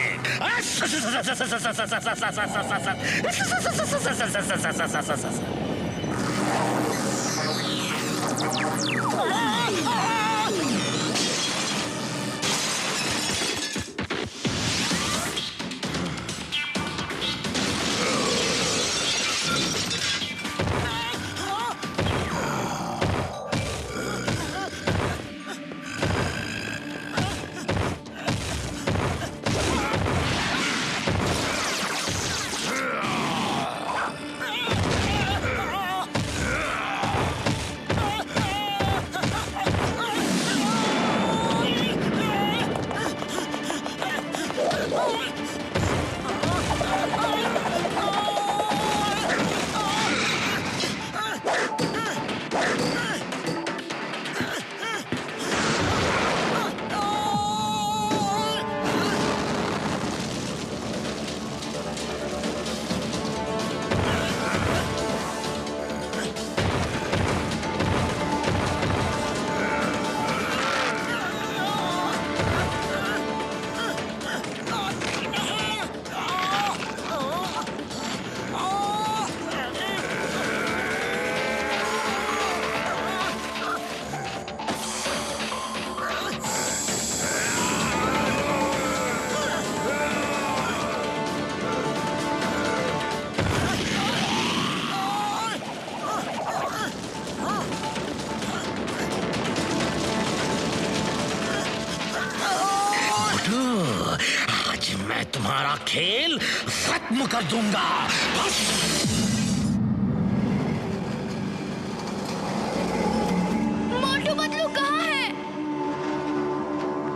मैं तुम्हारा खेल खत्म कर दूंगा। मोटू पतलू कहाँ है?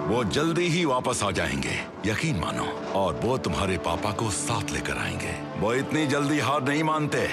वो जल्दी ही वापस आ जाएंगे, यकीन मानो, और वो तुम्हारे पापा को साथ लेकर आएंगे। वो इतनी जल्दी हार नहीं मानते।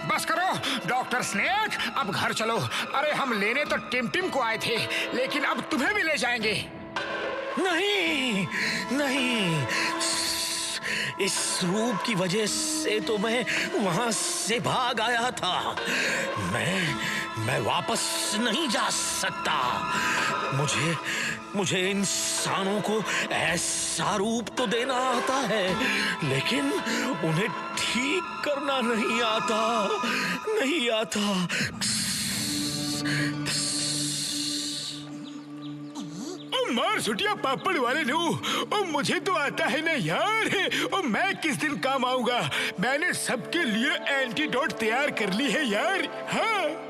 बस करो डॉक्टर स्नेक, अब घर चलो। अरे हम लेने तो टिम टिम को आए थे, लेकिन अब तुम्हें भी ले जाएंगे। नहीं नहीं, इस रूप की वजह से तो मैं वहां से भाग आया था। मैं वापस नहीं जा सकता। मुझे इंसानों को ऐसा रूप तो देना आता है, लेकिन उन्हें ठीक करना नहीं आता। मार सुटिया पापड़ वाले नो, ओ मुझे तो आता है ना यार। ओ मैं किस दिन काम आऊंगा? मैंने सबके लिए एंटीडोट तैयार कर ली है यार। हाँ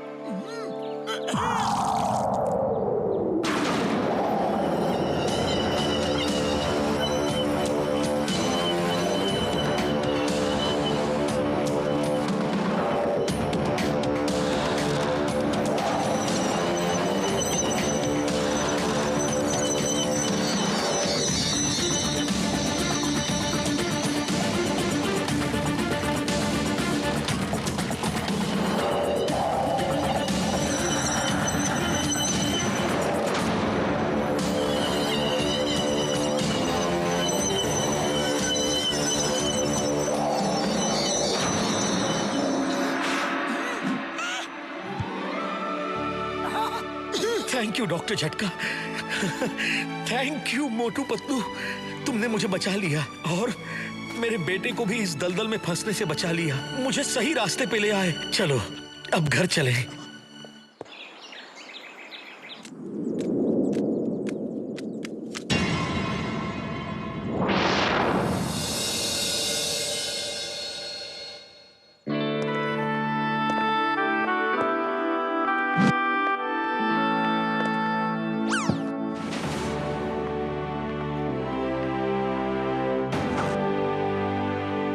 थैंक यू डॉक्टर झटका। थैंक यू मोटू पतलू, तुमने मुझे बचा लिया और मेरे बेटे को भी इस दलदल में फंसने से बचा लिया। मुझे सही रास्ते पे ले आए। चलो अब घर चलें।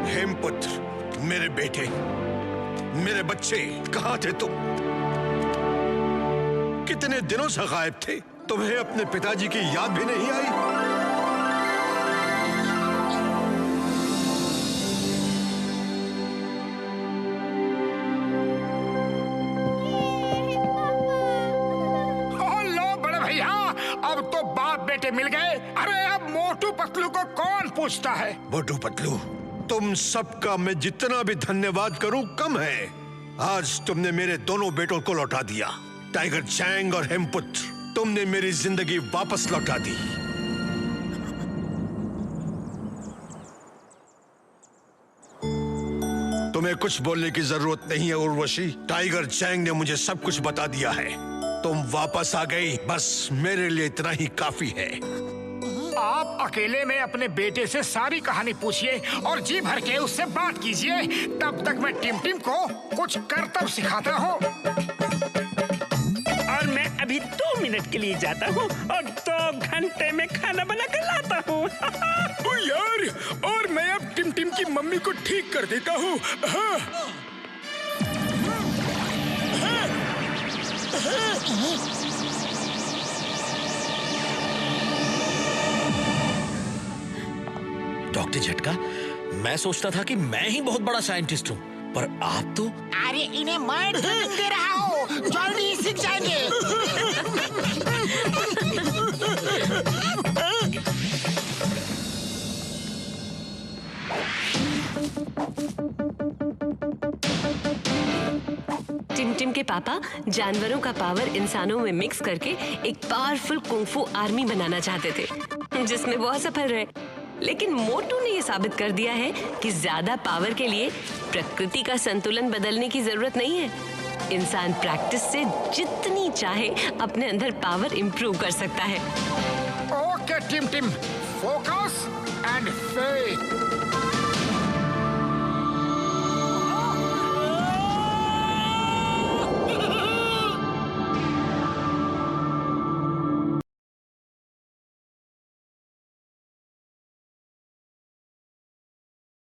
हेमपुत्र, मेरे बेटे, मेरे बच्चे, कहाँ थे तुम? कितने दिनों से गायब थे। तुम्हें अपने पिताजी की याद भी नहीं आई? लो बड़े भैया, अब तो बाप बेटे मिल गए। अरे अब मोटू पतलू को कौन पूछता है? मोटू पतलू, तुम सबका मैं जितना भी धन्यवाद करूं कम है। आज तुमने मेरे दोनों बेटों को लौटा दिया। टाइगर चैंग और हेमपुत्र, तुमने मेरी जिंदगी वापस लौटा दी। तुम्हें कुछ बोलने की जरूरत नहीं है उर्वशी। टाइगर चैंग ने मुझे सब कुछ बता दिया है। तुम वापस आ गई, बस मेरे लिए इतना ही काफी है। आप अकेले में अपने बेटे से सारी कहानी पूछिए और जी भर के उससे बात कीजिए। तब तक मैं टिम टिम को कुछ करतब सिखाता हूँ। और मैं अभी 2 मिनट के लिए जाता हूँ और 2 घंटे में खाना बना कर लाता हूँ। यार, और मैं अब टिम टिम की मम्मी को ठीक कर देता हूँ। हाँ। डॉक्टर झटका, मैं सोचता था कि मैं ही बहुत बड़ा साइंटिस्ट हूँ, पर आप तो। अरे इन्हें मैं ट्रेनिंग दे रहा हूँ, जल्दी सीख जाएंगे। टिम टिम के पापा जानवरों का पावर इंसानों में मिक्स करके एक पावरफुल कुंफू आर्मी बनाना चाहते थे, जिसमें वो असफल रहे। लेकिन मोटू ने ये साबित कर दिया है कि ज्यादा पावर के लिए प्रकृति का संतुलन बदलने की जरूरत नहीं है। इंसान प्रैक्टिस से जितनी चाहे अपने अंदर पावर इंप्रूव कर सकता है। Okay Tim Tim, focus and faith.